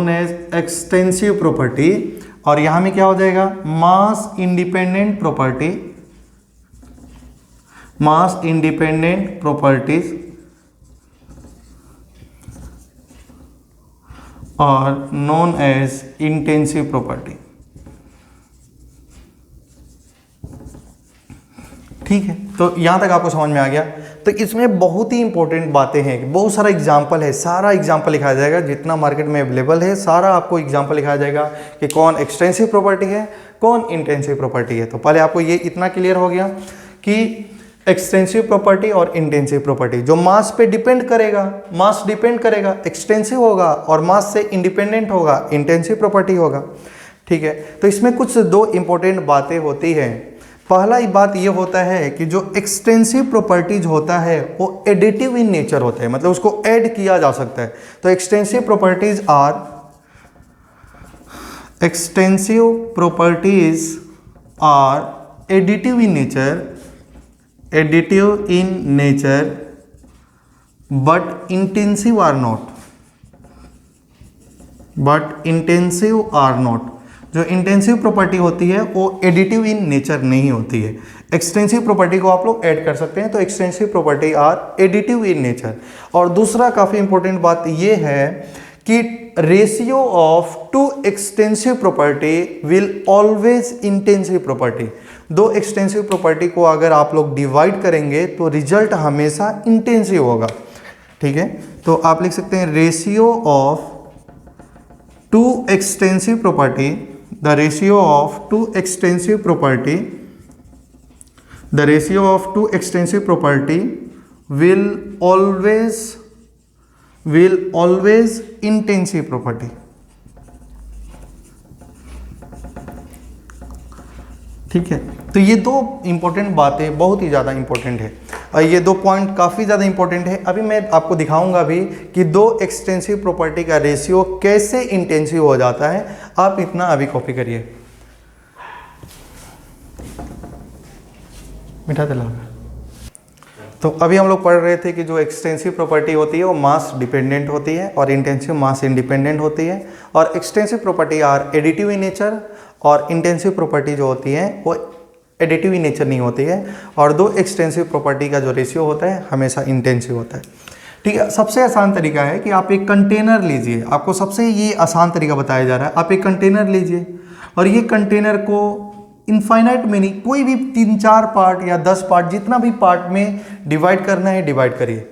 as extensive property. और यहां में क्या हो जाएगा, mass independent properties are known as intensive property. ठीक है, तो यहाँ तक आपको समझ में आ गया। तो इसमें बहुत ही इंपॉर्टेंट बातें हैं, बहुत सारा एग्जाम्पल है, सारा एग्जाम्पल लिखाया जाएगा जितना मार्केट में अवेलेबल है, सारा आपको एग्जाम्पल लिखाया जाएगा कि कौन एक्सटेंसिव प्रॉपर्टी है कौन इंटेंसिव प्रॉपर्टी है। तो पहले आपको ये इतना क्लियर हो गया कि एक्सटेंसिव प्रॉपर्टी और इंटेंसिव प्रॉपर्टी जो मास पे डिपेंड करेगा, मास डिपेंड करेगा एक्सटेंसिव होगा, और मास से इंडिपेंडेंट होगा इंटेंसिव प्रॉपर्टी होगा। ठीक है, तो इसमें कुछ दो इंपॉर्टेंट बातें होती हैं। पहला ही बात ये होता है कि जो एक्सटेंसिव प्रॉपर्टीज होता है वो एडिटिव इन नेचर होता है, मतलब उसको ऐड किया जा सकता है। तो extensive properties are additive in nature but intensive are not. जो इंटेंसिव प्रॉपर्टी होती है वो एडिटिव इन नेचर नहीं होती है। एक्सटेंसिव प्रॉपर्टी को आप लोग ऐड कर सकते हैं, तो extensive property are additive in nature. और दूसरा काफ़ी इंपॉर्टेंट बात ये है कि ratio of two extensive property will always intensive property. दो एक्सटेंसिव प्रॉपर्टी को अगर आप लोग डिवाइड करेंगे तो रिजल्ट हमेशा इंटेंसिव होगा। ठीक है, तो आप लिख सकते हैं ratio of two extensive property, the ratio of two extensive property will always intensive property। ठीक है। तो ये दो इंपॉर्टेंट बातें बहुत ही ज़्यादा इंपॉर्टेंट है और ये दो पॉइंट काफ़ी ज़्यादा इंपॉर्टेंट है। अभी मैं आपको दिखाऊंगा भी कि दो एक्सटेंसिव प्रॉपर्टी का रेशियो कैसे इंटेंसिव हो जाता है। आप इतना अभी कॉपी करिए। मीठा तेल। तो अभी हम लोग पढ़ रहे थे कि जो एक्सटेंसिव प्रॉपर्टी होती है वो मास डिपेंडेंट होती है और इंटेंसिव मास इंडिपेंडेंट होती है। और extensive property are additive in nature और इंटेंसिव प्रॉपर्टी जो होती है वो एडिटिव इन नेचर नहीं होती है। और दो एक्सटेंसिव प्रॉपर्टी का जो रेशियो होता है हमेशा इंटेंसिव होता है। ठीक है। सबसे आसान तरीका है कि आप एक कंटेनर लीजिए। आपको सबसे ये आसान तरीका बताया जा रहा है। आप एक कंटेनर लीजिए और ये कंटेनर को इनफाइनाइट में नहीं, कोई भी 3-4 पार्ट या 10 पार्ट जितना भी पार्ट में डिवाइड करना है डिवाइड करिए।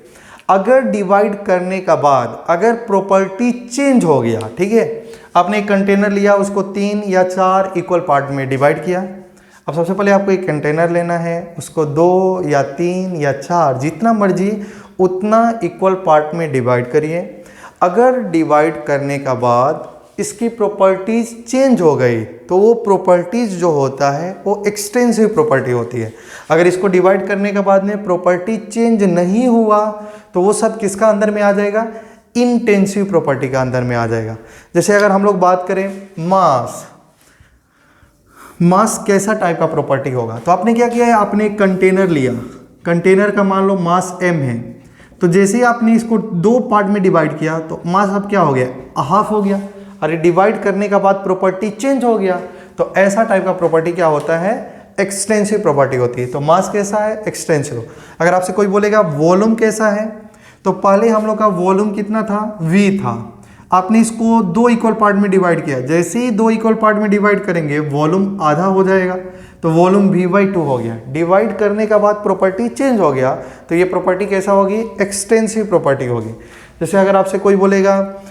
अगर डिवाइड करने का बाद अगर प्रॉपर्टी चेंज हो गया, ठीक है, आपने एक कंटेनर लिया उसको 3 या 4 इक्वल पार्ट में डिवाइड किया। अब सबसे पहले आपको एक कंटेनर लेना है, उसको 2 या 3 या 4 जितना मर्जी उतना इक्वल पार्ट में डिवाइड करिए। अगर डिवाइड करने का बाद इसकी प्रॉपर्टीज चेंज हो गई तो वो प्रॉपर्टीज जो होता है वो एक्सटेंसिव प्रॉपर्टी होती है। अगर इसको डिवाइड करने के बाद में प्रॉपर्टी चेंज नहीं हुआ तो वो सब किसका अंदर में आ जाएगा, इंटेंसिव प्रॉपर्टी का अंदर में आ जाएगा। जैसे अगर हम लोग बात करें मास, मास कैसा टाइप का प्रॉपर्टी होगा, तो आपने क्या किया है, आपने एक कंटेनर लिया, कंटेनर का मान लो मास m है, तो जैसे ही आपने इसको 2 पार्ट में डिवाइड किया तो मास अब क्या हो गया, हाफ हो गया। अरे डिवाइड करने का बाद प्रॉपर्टी चेंज हो गया तो ऐसा टाइप का प्रॉपर्टी क्या होता है, एक्सटेंसिव प्रॉपर्टी होती है। तो मास कैसा है, एक्सटेंसिव। अगर आपसे कोई बोलेगा वॉल्यूम कैसा है, तो पहले हम लोग का वॉल्यूम कितना था, v था। आपने इसको 2 इक्वल पार्ट में डिवाइड किया, जैसे ही 2 इक्वल पार्ट में डिवाइड करेंगे वॉल्यूम आधा हो जाएगा, तो वॉल्यूम v/2 हो गया। डिवाइड करने का बाद प्रॉपर्टी चेंज हो गया तो ये प्रॉपर्टी कैसा होगी, एक्सटेंसिव प्रॉपर्टी होगी। जैसे अगर आपसे कोई बोलेगा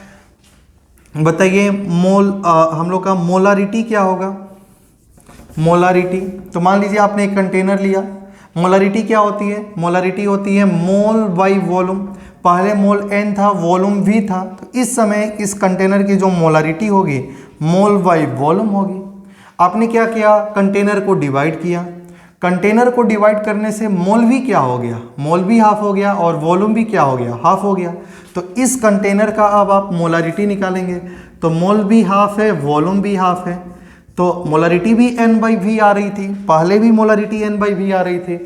बताइए मोल, हम लोग का मोलारिटी क्या होगा, मोलारिटी, तो मान लीजिए आपने एक कंटेनर लिया, मोलारिटी क्या होती है, मोलारिटी होती है मोल बाई वॉल्यूम। पहले मोल n था, वॉल्यूम v था, तो इस समय इस कंटेनर की जो मोलारिटी होगी मोल बाई वॉल्यूम होगी। आपने क्या किया, कंटेनर को डिवाइड किया, कंटेनर को डिवाइड करने से मोल भी क्या हो गया, मोल भी हाफ हो गया और वॉल्यूम भी क्या हो गया, हाफ हो गया। तो इस कंटेनर का अब आप मोलारिटी निकालेंगे तो मोल भी हाफ है, वॉल्यूम भी हाफ है, तो मोलारिटी भी n/v आ रही थी, पहले भी मोलारिटी n/v आ रही थी।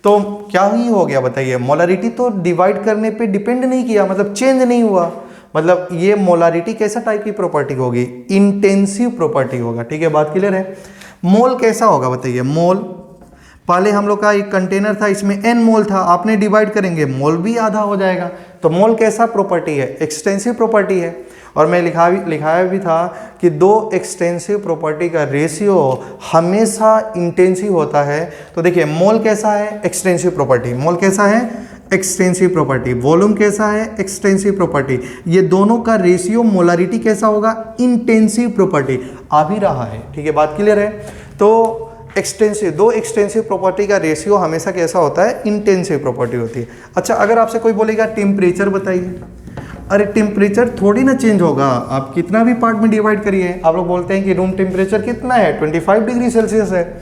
तो क्या ही हो गया बताइए, मोलारिटी तो डिवाइड करने पे डिपेंड नहीं किया, मतलब चेंज नहीं हुआ। मतलब ये मोलारिटी कैसा टाइप की प्रॉपर्टी होगी, इंटेंसिव प्रॉपर्टी होगा। ठीक है, बात क्लियर है। मोल कैसा होगा बताइए, मोल पहले हम लोग का एक कंटेनर था, इसमें n मोल था, आपने डिवाइड करेंगे मोल भी आधा हो जाएगा। तो मोल कैसा प्रॉपर्टी है, एक्सटेंसिव प्रॉपर्टी है। और मैं लिखाया भी था कि दो एक्सटेंसिव प्रॉपर्टी का रेशियो हमेशा इंटेंसिव होता है। तो देखिए मोल कैसा है, एक्सटेंसिव प्रॉपर्टी, मोल कैसा है, एक्सटेंसिव प्रॉपर्टी, वॉल्यूम कैसा है, एक्सटेंसिव प्रॉपर्टी, ये दोनों का रेशियो मोलारिटी कैसा होगा, इंटेंसिव प्रॉपर्टी आ भी रहा है। ठीक है, बात क्लियर है। तो एक्सटेंसिव, दो एक्सटेंसिव प्रॉपर्टी का रेशियो हमेशा कैसा होता है, इंटेंसिव प्रॉपर्टी होती है। अच्छा, अगर आपसे कोई बोलेगा टेम्परेचर बताइए, अरे टेम्परेचर थोड़ी ना चेंज होगा, आप कितना भी पार्ट में डिवाइड करिए। आप लोग बोलते हैं कि रूम टेम्परेचर कितना है, 25 डिग्री सेल्सियस है।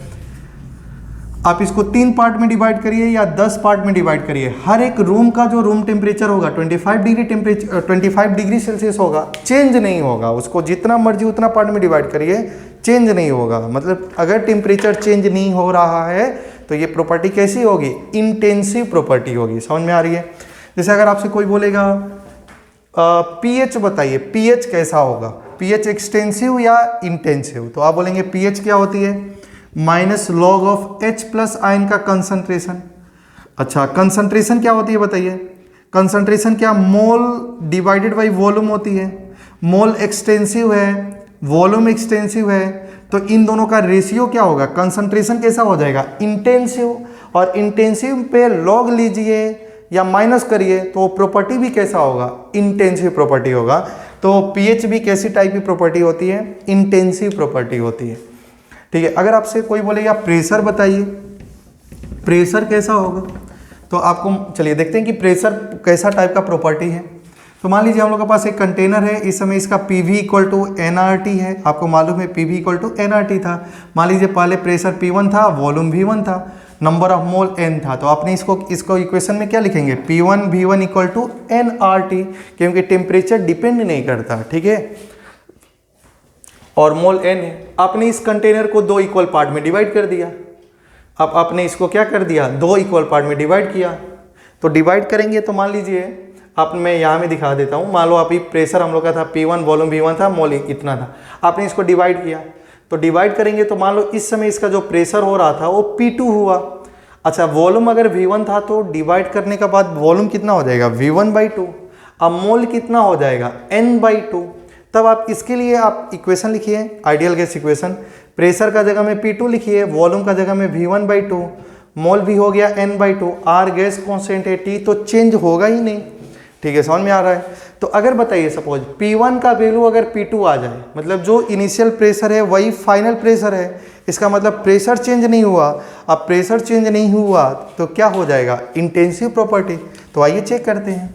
आप इसको 3 पार्ट में डिवाइड करिए या 10 पार्ट में डिवाइड करिए, हर एक रूम का जो रूम टेम्परेचर होगा 25 डिग्री सेल्सियस होगा, चेंज नहीं होगा। उसको जितना मर्जी उतना पार्ट में डिवाइड करिए, चेंज नहीं होगा। मतलब अगर टेम्परेचर चेंज नहीं हो रहा है तो ये प्रॉपर्टी कैसी होगी, इंटेंसिव प्रॉपर्टी होगी। समझ में आ रही है। जैसे अगर आपसे कोई बोलेगा पीएच बताइए, पीएच कैसा होगा, पीएच एक्सटेंसिव या इंटेंसिव, तो आप बोलेंगे पीएच क्या होती है, minus log of H plus ion का कंसंट्रेशन। अच्छा, कंसंट्रेशन क्या होती है बताइए, कंसंट्रेशन क्या, मोल डिवाइडेड बाई वॉल्यूम होती है। मोल एक्सटेंसिव है, वॉल्यूम एक्सटेंसिव है, तो इन दोनों का रेशियो क्या होगा, कंसंट्रेशन कैसा हो जाएगा, इंटेंसिव। और इंटेंसिव पे लॉग लीजिए या माइनस करिए तो प्रॉपर्टी भी कैसा होगा, इंटेंसिव प्रॉपर्टी होगा। तो पीएच भी कैसी टाइप की प्रॉपर्टी होती है, इंटेंसिव प्रॉपर्टी होती है। ठीक है, अगर आपसे कोई बोलेगा प्रेशर बताइए, प्रेशर कैसा होगा, तो आपको चलिए देखते हैं कि प्रेशर कैसा टाइप का प्रॉपर्टी है। तो मान लीजिए हम लोग के पास एक कंटेनर है, इस समय इसका PV इक्वल टू nRT है। आपको मालूम है PV इक्वल टू nRT था। मान लीजिए पहले प्रेशर P1 था, वॉल्यूम V1 था, नंबर ऑफ मोल n था। तो आपने इसको इक्वेशन में क्या लिखेंगे, P1 V1 equal to nRT, क्योंकि टेम्परेचर डिपेंड नहीं करता, ठीक है, और मोल n है। आपने इस कंटेनर को 2 इक्वल पार्ट में डिवाइड कर दिया। अब आपने इसको क्या कर दिया, 2 इक्वल पार्ट में डिवाइड किया। तो डिवाइड करेंगे तो मान लीजिए आप, मैं यहाँ में दिखा देता हूँ। मान लो अभी प्रेशर हम लोग का था P1, वॉल्यूम V1 था, मोल इतना था। आपने इसको डिवाइड किया, तो डिवाइड करेंगे तो मान लो इस समय इसका जो प्रेशर हो रहा था वो P2 हुआ। अच्छा, वॉल्यूम अगर V1 था तो डिवाइड करने के बाद वॉल्यूम कितना हो जाएगा, V1/2। अब मोल कितना हो जाएगा, N/2। तब आप इसके लिए आप इक्वेशन लिखिए, आइडियल गैस इक्वेशन। प्रेशर का जगह में P2 लिखिए, वॉल्यूम का जगह में V1/2, मोल भी हो गया N/2। आर गैस कॉन्स्टेंट है, T तो चेंज होगा ही नहीं, ठीक है, समझ में आ रहा है। तो अगर बताइए सपोज P1 का वैल्यू अगर P2 आ जाए, मतलब जो इनिशियल प्रेशर है वही फाइनल प्रेशर है, इसका मतलब प्रेशर चेंज नहीं हुआ। अब प्रेशर चेंज नहीं हुआ तो क्या हो जाएगा, इंटेंसिव प्रॉपर्टी। तो आइए चेक करते हैं।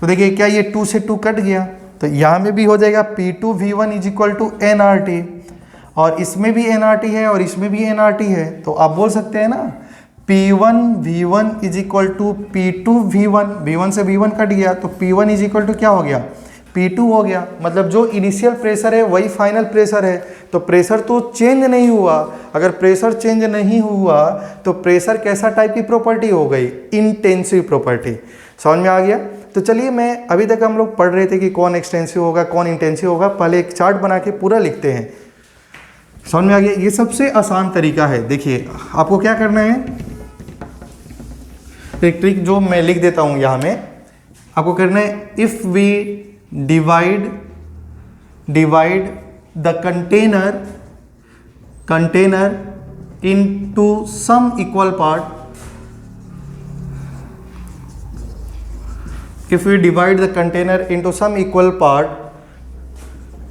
तो देखिए क्या ये 2 से 2 कट गया, तो यहाँ में भी हो जाएगा P2 V1 is equal to nRT, और इसमें भी nRT है और इसमें भी nRT है। तो आप बोल सकते हैं ना P1 V1 is equal to P2 V1, V1 से V1 कट गया तो P1 इज इक्वल टू क्या हो गया, P2 हो गया। मतलब जो इनिशियल प्रेशर है वही फाइनल प्रेशर है, तो प्रेशर तो चेंज नहीं हुआ। अगर प्रेशर चेंज नहीं हुआ तो प्रेशर कैसा टाइप की प्रॉपर्टी हो गई, इंटेंसिव प्रॉपर्टी। समझ में आ गया। तो चलिए, मैं अभी तक हम लोग पढ़ रहे थे कि कौन एक्सटेंसिव होगा कौन इंटेंसिव होगा, पहले एक चार्ट बना के पूरा लिखते हैं। समझ में आ गया। ये सबसे आसान तरीका है। देखिए आपको क्या करना है, एक ट्रिक जो मैं लिख देता हूं यहाँ में, आपको करना है, if we divide the container into some equal part, if we divide the container into some equal part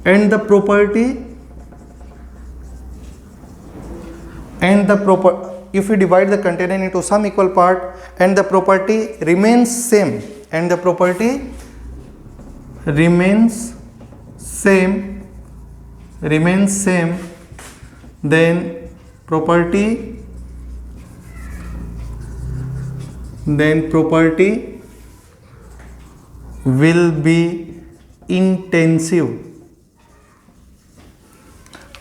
and the property if we divide the container into some equal part and the property remains same then property will be intensive.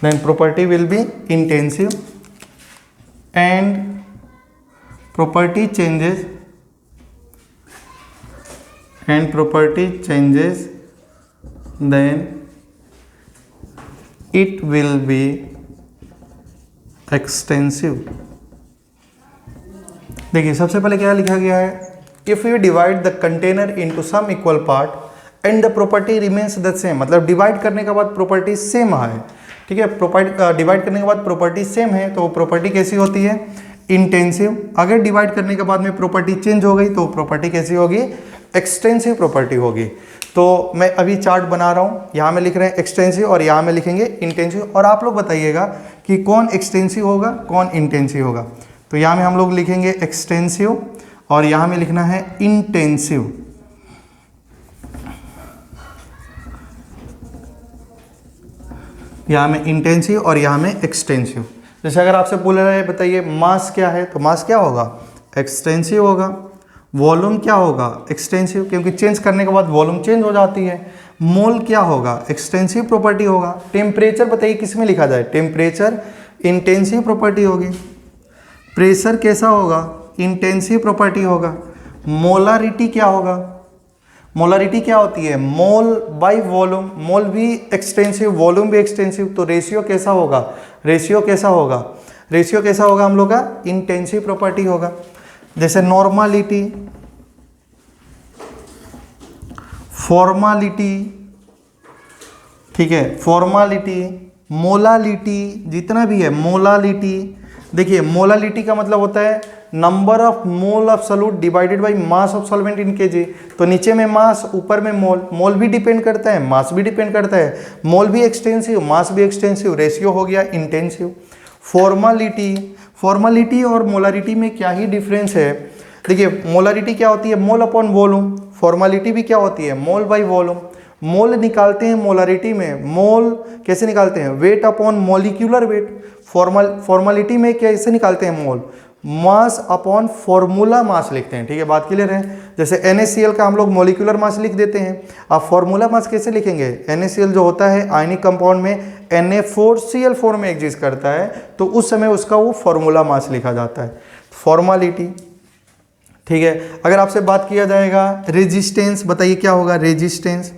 Then property will be intensive and property changes then it will be extensive. देखिए सबसे पहले क्या लिखा गया है, if you divide the container into some equal part and the property remains the same, मतलब divide करने के बाद प्रॉपर्टी सेम है, ठीक है। डिवाइड करने के बाद प्रॉपर्टी सेम है तो प्रॉपर्टी कैसी होती है, इंटेंसिव। अगर डिवाइड करने के बाद में प्रॉपर्टी चेंज हो गई तो प्रॉपर्टी कैसी होगी, एक्सटेंसिव प्रॉपर्टी होगी। तो मैं अभी चार्ट बना रहा हूँ, यहाँ में लिख रहे हैं एक्सटेंसिव और यहाँ में लिखेंगे इंटेंसिव, और आप लोग बताइएगा कि कौन एक्सटेंसिव होगा कौन इंटेंसिव होगा। तो यहाँ में हम लोग लिखेंगे एक्सटेंसिव और यहाँ में लिखना है इंटेंसिव। यहाँ में इंटेंसिव और यहाँ में एक्सटेंसिव। जैसे अगर आपसे बोल रहा है बताइए मास क्या है, तो मास क्या होगा, एक्सटेंसिव होगा। वॉल्यूम क्या होगा, एक्सटेंसिव, क्योंकि चेंज करने के बाद वॉल्यूम चेंज हो जाती है। मोल क्या होगा, एक्सटेंसिव प्रॉपर्टी होगा। टेम्परेचर बताइए किस में लिखा जाए, टेम्परेचर इंटेंसिव प्रॉपर्टी होगी। प्रेशर कैसा होगा, इंटेंसिव प्रॉपर्टी होगा। मोलारिटी क्या होगा, मोलारिटी क्या होती है, मोल बाय वॉल्यूम, मोल भी एक्सटेंसिव वॉल्यूम भी एक्सटेंसिव। तो रेशियो कैसा होगा, रेशियो कैसा होगा हम लोग का, इंटेंसिव प्रॉपर्टी होगा। जैसे नॉर्मालिटी, फॉर्मालिटी, ठीक है, फॉर्मालिटी, मोलालिटी, जितना भी है मोलालिटी। देखिए मोलालिटी का मतलब होता है number of mole of solute divided by mass of solvent in KG. तो नीचे में मास, ऊपर में मोल, मोल भी डिपेंड करता है, मास भी डिपेंड करता है। मोल भी एक्सटेंसिव, मास भी एक्सटेंसिव, रेशियो हो गया इंटेंसिव। फॉर्मालिटी और मोलारिटी में क्या ही डिफरेंस है, देखिए मोलारिटी क्या होती है, मोल अपॉन वॉल्यूम। फॉर्मालिटी भी क्या होती है, मोल बाई वॉल्यूम। मोल निकालते हैं मोलारिटी में, मोल कैसे निकालते हैं, weight upon molecular weight. Formality में कैसे निकालते हैं, मोल, मास अपॉन फॉर्मूला मास लिखते हैं। ठीक है, बात क्लियर है। जैसे NaCl का हम लोग मॉलिक्यूलर मास लिख देते हैं, आप फॉर्मूला मास कैसे लिखेंगे, NaCl जो होता है आयनिक कंपाउंड में Na4Cl4 में एग्जिस्ट करता है, तो उस समय उसका वो फॉर्मूला मास लिखा जाता है, फॉर्मालिटी। ठीक है, अगर आपसे बात किया जाएगा रेजिस्टेंस, बताइए क्या होगा रेजिस्टेंस।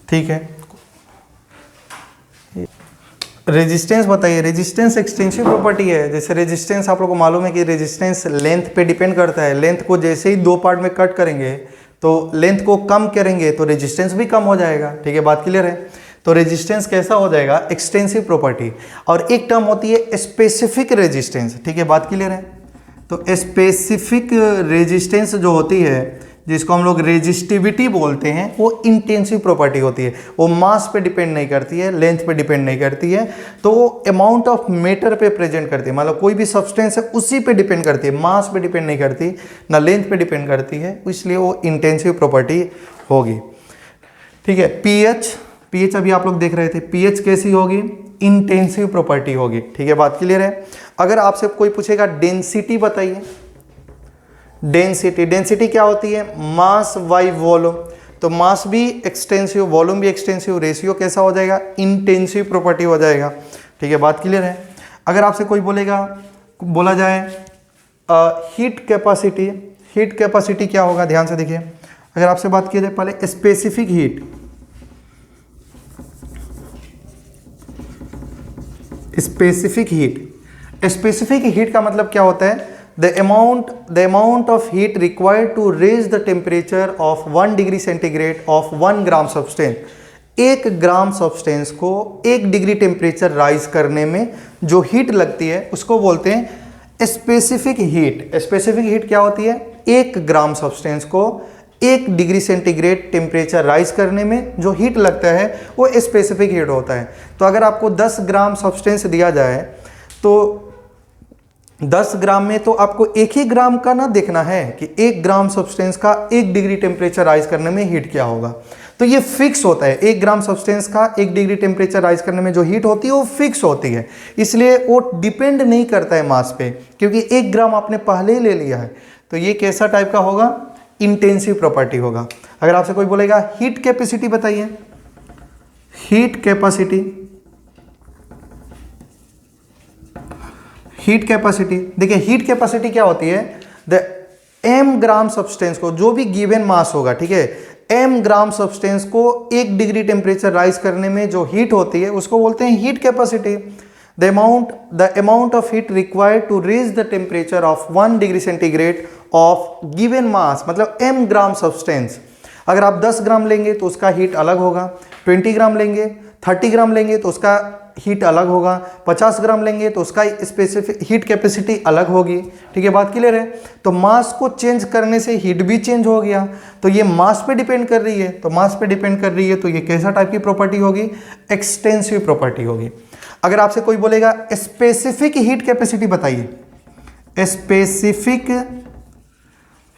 ठीक है, रेजिस्टेंस बताइए। रेजिस्टेंस एक्सटेंसिव प्रॉपर्टी है। जैसे रेजिस्टेंस आप लोगों को मालूम है कि रेजिस्टेंस लेंथ पे डिपेंड करता है। लेंथ को जैसे ही दो पार्ट में कट करेंगे तो लेंथ को कम करेंगे तो रेजिस्टेंस भी कम हो जाएगा। ठीक है, बात क्लियर है। तो रेजिस्टेंस कैसा हो जाएगा, एक्सटेंसिव प्रॉपर्टी। और एक टर्म होती है स्पेसिफिक रेजिस्टेंस। ठीक है, बात क्लियर है। तो स्पेसिफिक रेजिस्टेंस जो होती है, जिसको हम लोग रेजिस्टिविटी बोलते हैं, वो इंटेंसिव प्रॉपर्टी होती है। वो मास पे डिपेंड नहीं करती है, लेंथ पे डिपेंड नहीं करती है, तो वो अमाउंट ऑफ मैटर पे प्रेजेंट करती है। मतलब कोई भी सब्सटेंस है उसी पे डिपेंड करती है, मास पे डिपेंड नहीं करती, ना लेंथ पे डिपेंड करती है, इसलिए वो इंटेंसिव प्रॉपर्टी होगी। ठीक है, पीएच अभी आप लोग देख रहे थे, पीएच कैसी होगी, इंटेंसिव प्रॉपर्टी होगी। ठीक है, बात क्लियर है। अगर आपसे कोई पूछेगा डेंसिटी बताइए, डेंसिटी क्या होती है, मास बाई वॉल्यूम। तो मास भी एक्सटेंसिव, वॉल्यूम भी एक्सटेंसिव, रेशियो कैसा हो जाएगा, इंटेंसिव प्रॉपर्टी हो जाएगा। ठीक है, बात क्लियर है। अगर आपसे कोई बोला जाए हीट कैपेसिटी, हीट कैपेसिटी क्या होगा, ध्यान से देखिए। अगर आपसे बात की जाए पहले स्पेसिफिक हीट, स्पेसिफिक हीट का मतलब क्या होता है, the amount of heat required to raise the temperature of 1 degree centigrade of 1 gram substance। 1 gram substance को 1 डिग्री टेम्परेचर राइज करने में जो हीट लगती है उसको बोलते हैं स्पेसिफिक हीट। स्पेसिफिक हीट क्या होती है, 1 ग्राम सब्सटेंस को 1 डिग्री सेंटीग्रेड टेम्परेचर राइज करने में जो हीट लगता है वो स्पेसिफिक हीट होता है। तो अगर आपको 10 ग्राम सब्सटेंस दिया जाए तो 10 ग्राम में तो आपको 1 ही ग्राम का ना देखना है कि 1 ग्राम सब्सटेंस का 1 डिग्री टेम्परेचर राइज करने में हीट क्या होगा। तो ये फिक्स होता है, 1 ग्राम सब्सटेंस का 1 डिग्री टेम्परेचर राइज करने में जो हीट होती है वो फिक्स होती है, इसलिए वो डिपेंड नहीं करता है मास पे, क्योंकि 1 ग्राम आपने पहले ही ले लिया है। तो ये कैसा टाइप का होगा, इंटेंसिव प्रॉपर्टी होगा। अगर आपसे कोई बोलेगा हीट कैपेसिटी बताइए, हीट कैपेसिटी, हीट कैपेसिटी देखिए, हीट कैपेसिटी क्या होती है, द m ग्राम सब्सटेंस को, जो भी गिवन मास होगा, ठीक है, m ग्राम सब्सटेंस को 1 डिग्री टेम्परेचर राइज करने में जो हीट होती है उसको बोलते हैं heat capacity. The amount of heat required to raise the temperature of 1 degree centigrade of given mass, मतलब m ग्राम सब्सटेंस। अगर आप 10 ग्राम लेंगे तो उसका हीट अलग होगा, 20 ग्राम लेंगे, 30 ग्राम लेंगे तो उसका हीट अलग होगा, 50 ग्राम लेंगे तो उसका स्पेसिफिक हीट कैपेसिटी अलग होगी। ठीक है, बात क्लियर है। तो मास को चेंज करने से हीट भी चेंज हो गया, तो ये मास पे डिपेंड कर रही है, तो मास पे डिपेंड कर रही है, तो ये कैसा टाइप की प्रॉपर्टी होगी, एक्सटेंसिव प्रॉपर्टी होगी। अगर आपसे कोई बोलेगा स्पेसिफिक हीट कैपेसिटी बताइए, स्पेसिफिक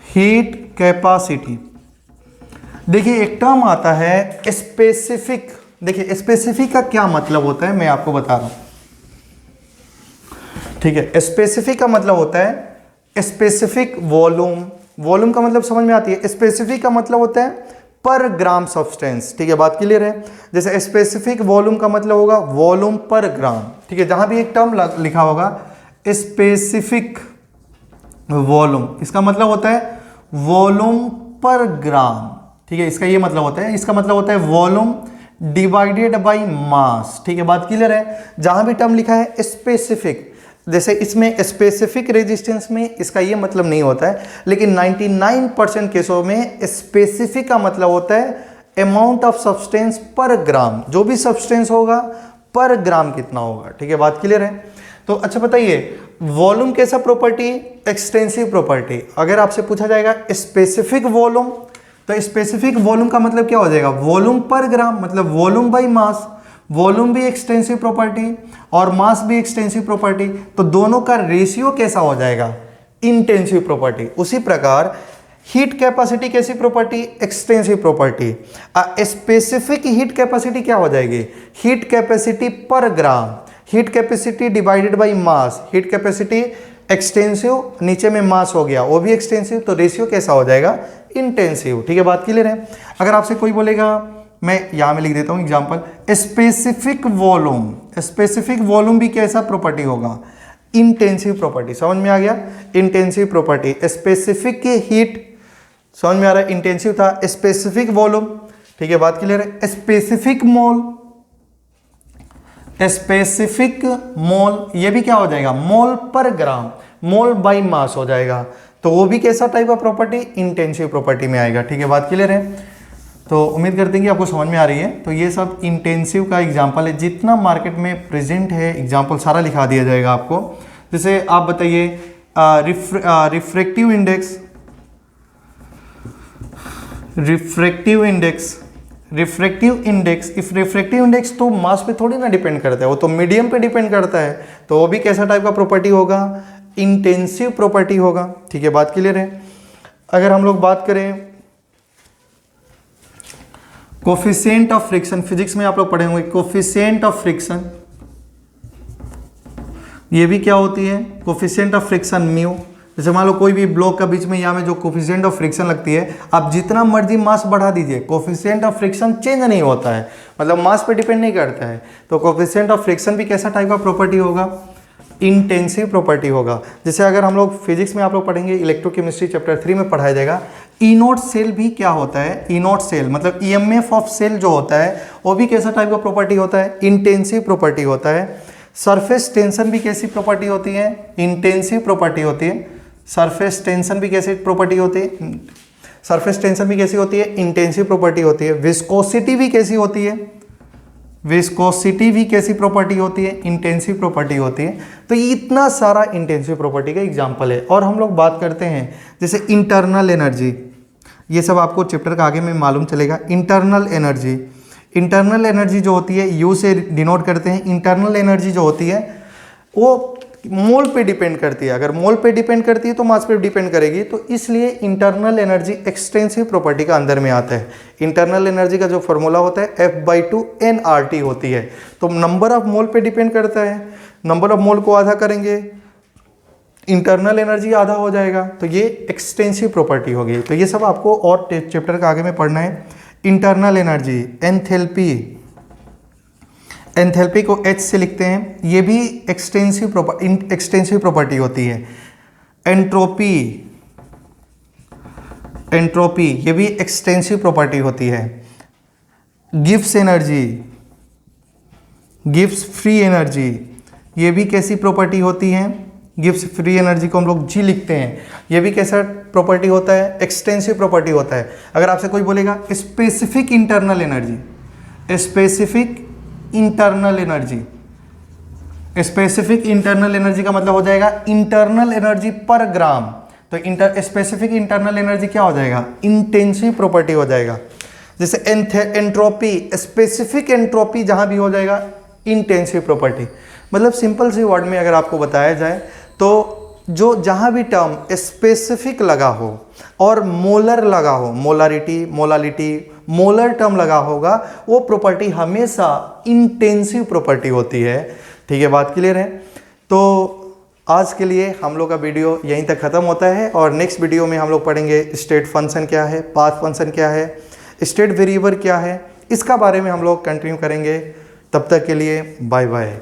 हीट कैपेसिटी, देखिए एक टर्म आता है स्पेसिफिक। देखिए स्पेसिफिक का क्या मतलब होता है मैं आपको बता रहा हूं। ठीक है, स्पेसिफिक का मतलब होता है स्पेसिफिक वॉल्यूम, वॉल्यूम का मतलब समझ में आती है, स्पेसिफिक का मतलब होता है पर ग्राम सब्सटेंस। ठीक है, बात क्लियर है। जैसे स्पेसिफिक वॉल्यूम का मतलब होगा वॉल्यूम पर ग्राम। ठीक है, जहां भी एक टर्म लिखा होगा स्पेसिफिक वॉल्यूम, इसका मतलब होता है वॉल्यूम पर ग्राम। ठीक है, इसका ये मतलब होता है, इसका मतलब होता है वॉल्यूम डिवाइडेड बाय मास। ठीक है, बात क्लियर है। जहां भी टर्म लिखा है स्पेसिफिक, जैसे इसमें स्पेसिफिक रेजिस्टेंस में इसका ये मतलब नहीं होता है, लेकिन 99% केसों में स्पेसिफिक का मतलब होता है अमाउंट ऑफ सब्सटेंस पर ग्राम, जो भी सब्सटेंस होगा पर ग्राम कितना होगा। ठीक है, बात क्लियर है। तो अच्छा बताइए, वॉल्यूम कैसा प्रॉपर्टी, एक्सटेंसिव प्रॉपर्टी। अगर आपसे पूछा जाएगा स्पेसिफिक वॉल्यूम, तो स्पेसिफिक वॉल्यूम का मतलब क्या हो जाएगा, वॉल्यूम पर ग्राम, मतलब वॉल्यूम बाय मास। वॉल्यूम भी एक्सटेंसिव प्रॉपर्टी और मास भी एक्सटेंसिव प्रॉपर्टी, तो दोनों का रेशियो कैसा हो जाएगा, इंटेंसिव प्रॉपर्टी। उसी प्रकार हीट कैपेसिटी कैसी property, extensive property. Specific heat capacity क्या हो जाएगी, हीट कैपेसिटी पर gram, heat capacity divided by mass, heat capacity extensive, नीचे में मास हो गया वो भी एक्सटेंसिव, तो रेशियो कैसा हो जाएगा, इंटेंसिव। ठीक है, बात क्लियर है। अगर आपसे कोई बोलेगा, मैं यहां में लिख देता हूं example, specific volume, specific volume भी कैसा प्रॉपर्टी होगा, इंटेंसिव प्रॉपर्टी। समझ में आ गया, इंटेंसिव प्रॉपर्टी। स्पेसिफिक की हीट समझ में आ रहा है, इंटेंसिव था, स्पेसिफिक वॉल्यूम। ठीक है, बात क्लियर है। स्पेसिफिक मोल, स्पेसिफिक मोल, ये भी क्या हो जाएगा, मोल पर ग्राम, मोल बाय मास हो जाएगा, तो वो भी कैसा टाइप का प्रॉपर्टी, इंटेंसिव प्रॉपर्टी में आएगा। ठीक है, बात क्लियर है। तो उम्मीद करते हैं कि आपको समझ में आ रही है। तो ये सब इंटेंसिव का एग्जांपल है, जितना मार्केट में प्रेजेंट है एग्जांपल सारा लिखा दिया जाएगा आपको। जैसे आप बताइए refractive index, refractive index, refractive index, if refractive index तो मास पे थोड़ी ना डिपेंड करता है, वो तो मीडियम पे डिपेंड करता है, तो वो भी कैसा टाइप का प्रॉपर्टी होगा, इंटेंसिव प्रॉपर्टी होगा। ठीक है, बात क्लियर है। अगर हम लोग बात करें कोफिशिएंट ऑफ फ्रिक्शन, फिजिक्स में आप लोग पढ़े होंगे कोफिशिएंट ऑफ फ्रिक्शन, ये भी क्या होती है, कोफिशिएंट ऑफ फ्रिक्शन म्यू। जैसे मान लो कोई भी ब्लॉक का बीच में यहाँ में जो कोफिशिएंट ऑफ फ्रिक्शन लगती है, आप जितना मर्जी मास बढ़ा दीजिए, कोफिशिएंट ऑफ फ्रिक्शन चेंज नहीं होता है, मतलब मास पे डिपेंड नहीं करता है। तो कोफिशिएंट ऑफ फ्रिक्शन भी कैसा टाइप का प्रॉपर्टी होगा, इंटेंसिव प्रॉपर्टी होगा। जैसे अगर हम लोग फिजिक्स में आप लोग पढ़ेंगे, इलेक्ट्रोकेमिस्ट्री चैप्टर 3 में पढ़ाया जाएगा, ई नॉट सेल भी क्या होता है, ई नॉट सेल मतलब ईएमएफ ऑफ सेल जो होता है वो भी कैसा टाइप का प्रॉपर्टी होता है, इंटेंसिव प्रॉपर्टी होता है। सरफेस टेंशन भी कैसी प्रॉपर्टी होती है, इंटेंसिव प्रॉपर्टी होती है। सरफेस टेंशन भी कैसी प्रॉपर्टी होती है, सरफेस टेंशन भी कैसी होती है, इंटेंसिव प्रॉपर्टी होती है। विस्कोसिटी भी कैसी होती है, विस्कोसिटी भी कैसी प्रॉपर्टी होती है, इंटेंसिव प्रॉपर्टी होती है। तो ये इतना सारा इंटेंसिव प्रॉपर्टी का एग्जांपल है। और हम लोग बात करते हैं जैसे इंटरनल एनर्जी, ये सब आपको चैप्टर का आगे में मालूम चलेगा। इंटरनल एनर्जी, इंटरनल एनर्जी जो होती है यू से डिनोट करते हैं। इंटरनल एनर्जी जो होती है वो मोल पे डिपेंड करती है, अगर मोल पे डिपेंड करती है तो मास पे डिपेंड करेगी, तो इसलिए इंटरनल एनर्जी एक्सटेंसिव प्रॉपर्टी का अंदर में आता है। इंटरनल एनर्जी का जो फॉर्मूला होता है F/2 nRT होती है, तो नंबर ऑफ मोल पे डिपेंड करता है, नंबर ऑफ मोल को आधा करेंगे इंटरनल एनर्जी आधा हो जाएगा, तो ये एक्सटेंसिव प्रॉपर्टी होगी। तो ये सब आपको और चैप्टर का आगे में पढ़ना है। इंटरनल एनर्जी, एंथैल्पी, एंथैल्पी को H से लिखते हैं, ये भी एक्सटेंसिव प्रॉपर्टी होती है। एंट्रोपी, एंट्रोपी ये भी एक्सटेंसिव प्रॉपर्टी होती है। Gibbs energy, Gibbs free energy, ये भी कैसी प्रॉपर्टी होती है, गिब्स फ्री एनर्जी को हम लोग G लिखते हैं, ये भी कैसा प्रॉपर्टी होता है, एक्सटेंसिव प्रॉपर्टी होता है। अगर आपसे कोई बोलेगा specific internal energy, specific internal energy, specific internal energy का मतलब हो जाएगा इंटरनल एनर्जी पर ग्राम, तो स्पेसिफिक इंटरनल एनर्जी क्या हो जाएगा, इंटेंसिव प्रॉपर्टी हो जाएगा। जैसे एंट्रोपी, स्पेसिफिक एंट्रोपी जहां भी हो जाएगा इंटेंसिव प्रॉपर्टी। मतलब सिंपल सी वर्ड में अगर आपको बताया जाए तो जो जहां भी टर्म स्पेसिफिक लगा हो और मोलर लगा हो, मोलारिटी, मोलालिटी, मोलर टर्म लगा होगा, वो प्रॉपर्टी हमेशा इंटेंसिव प्रॉपर्टी होती है। ठीक है, बात क्लियर है। तो आज के लिए हम लोग का वीडियो यहीं तक ख़त्म होता है, और नेक्स्ट वीडियो में हम लोग पढ़ेंगे स्टेट फंक्शन क्या है, पाथ फंक्शन क्या है, स्टेट वेरिएबल क्या है, इसका बारे में हम लोग कंटिन्यू करेंगे। तब तक के लिए बाय बाय।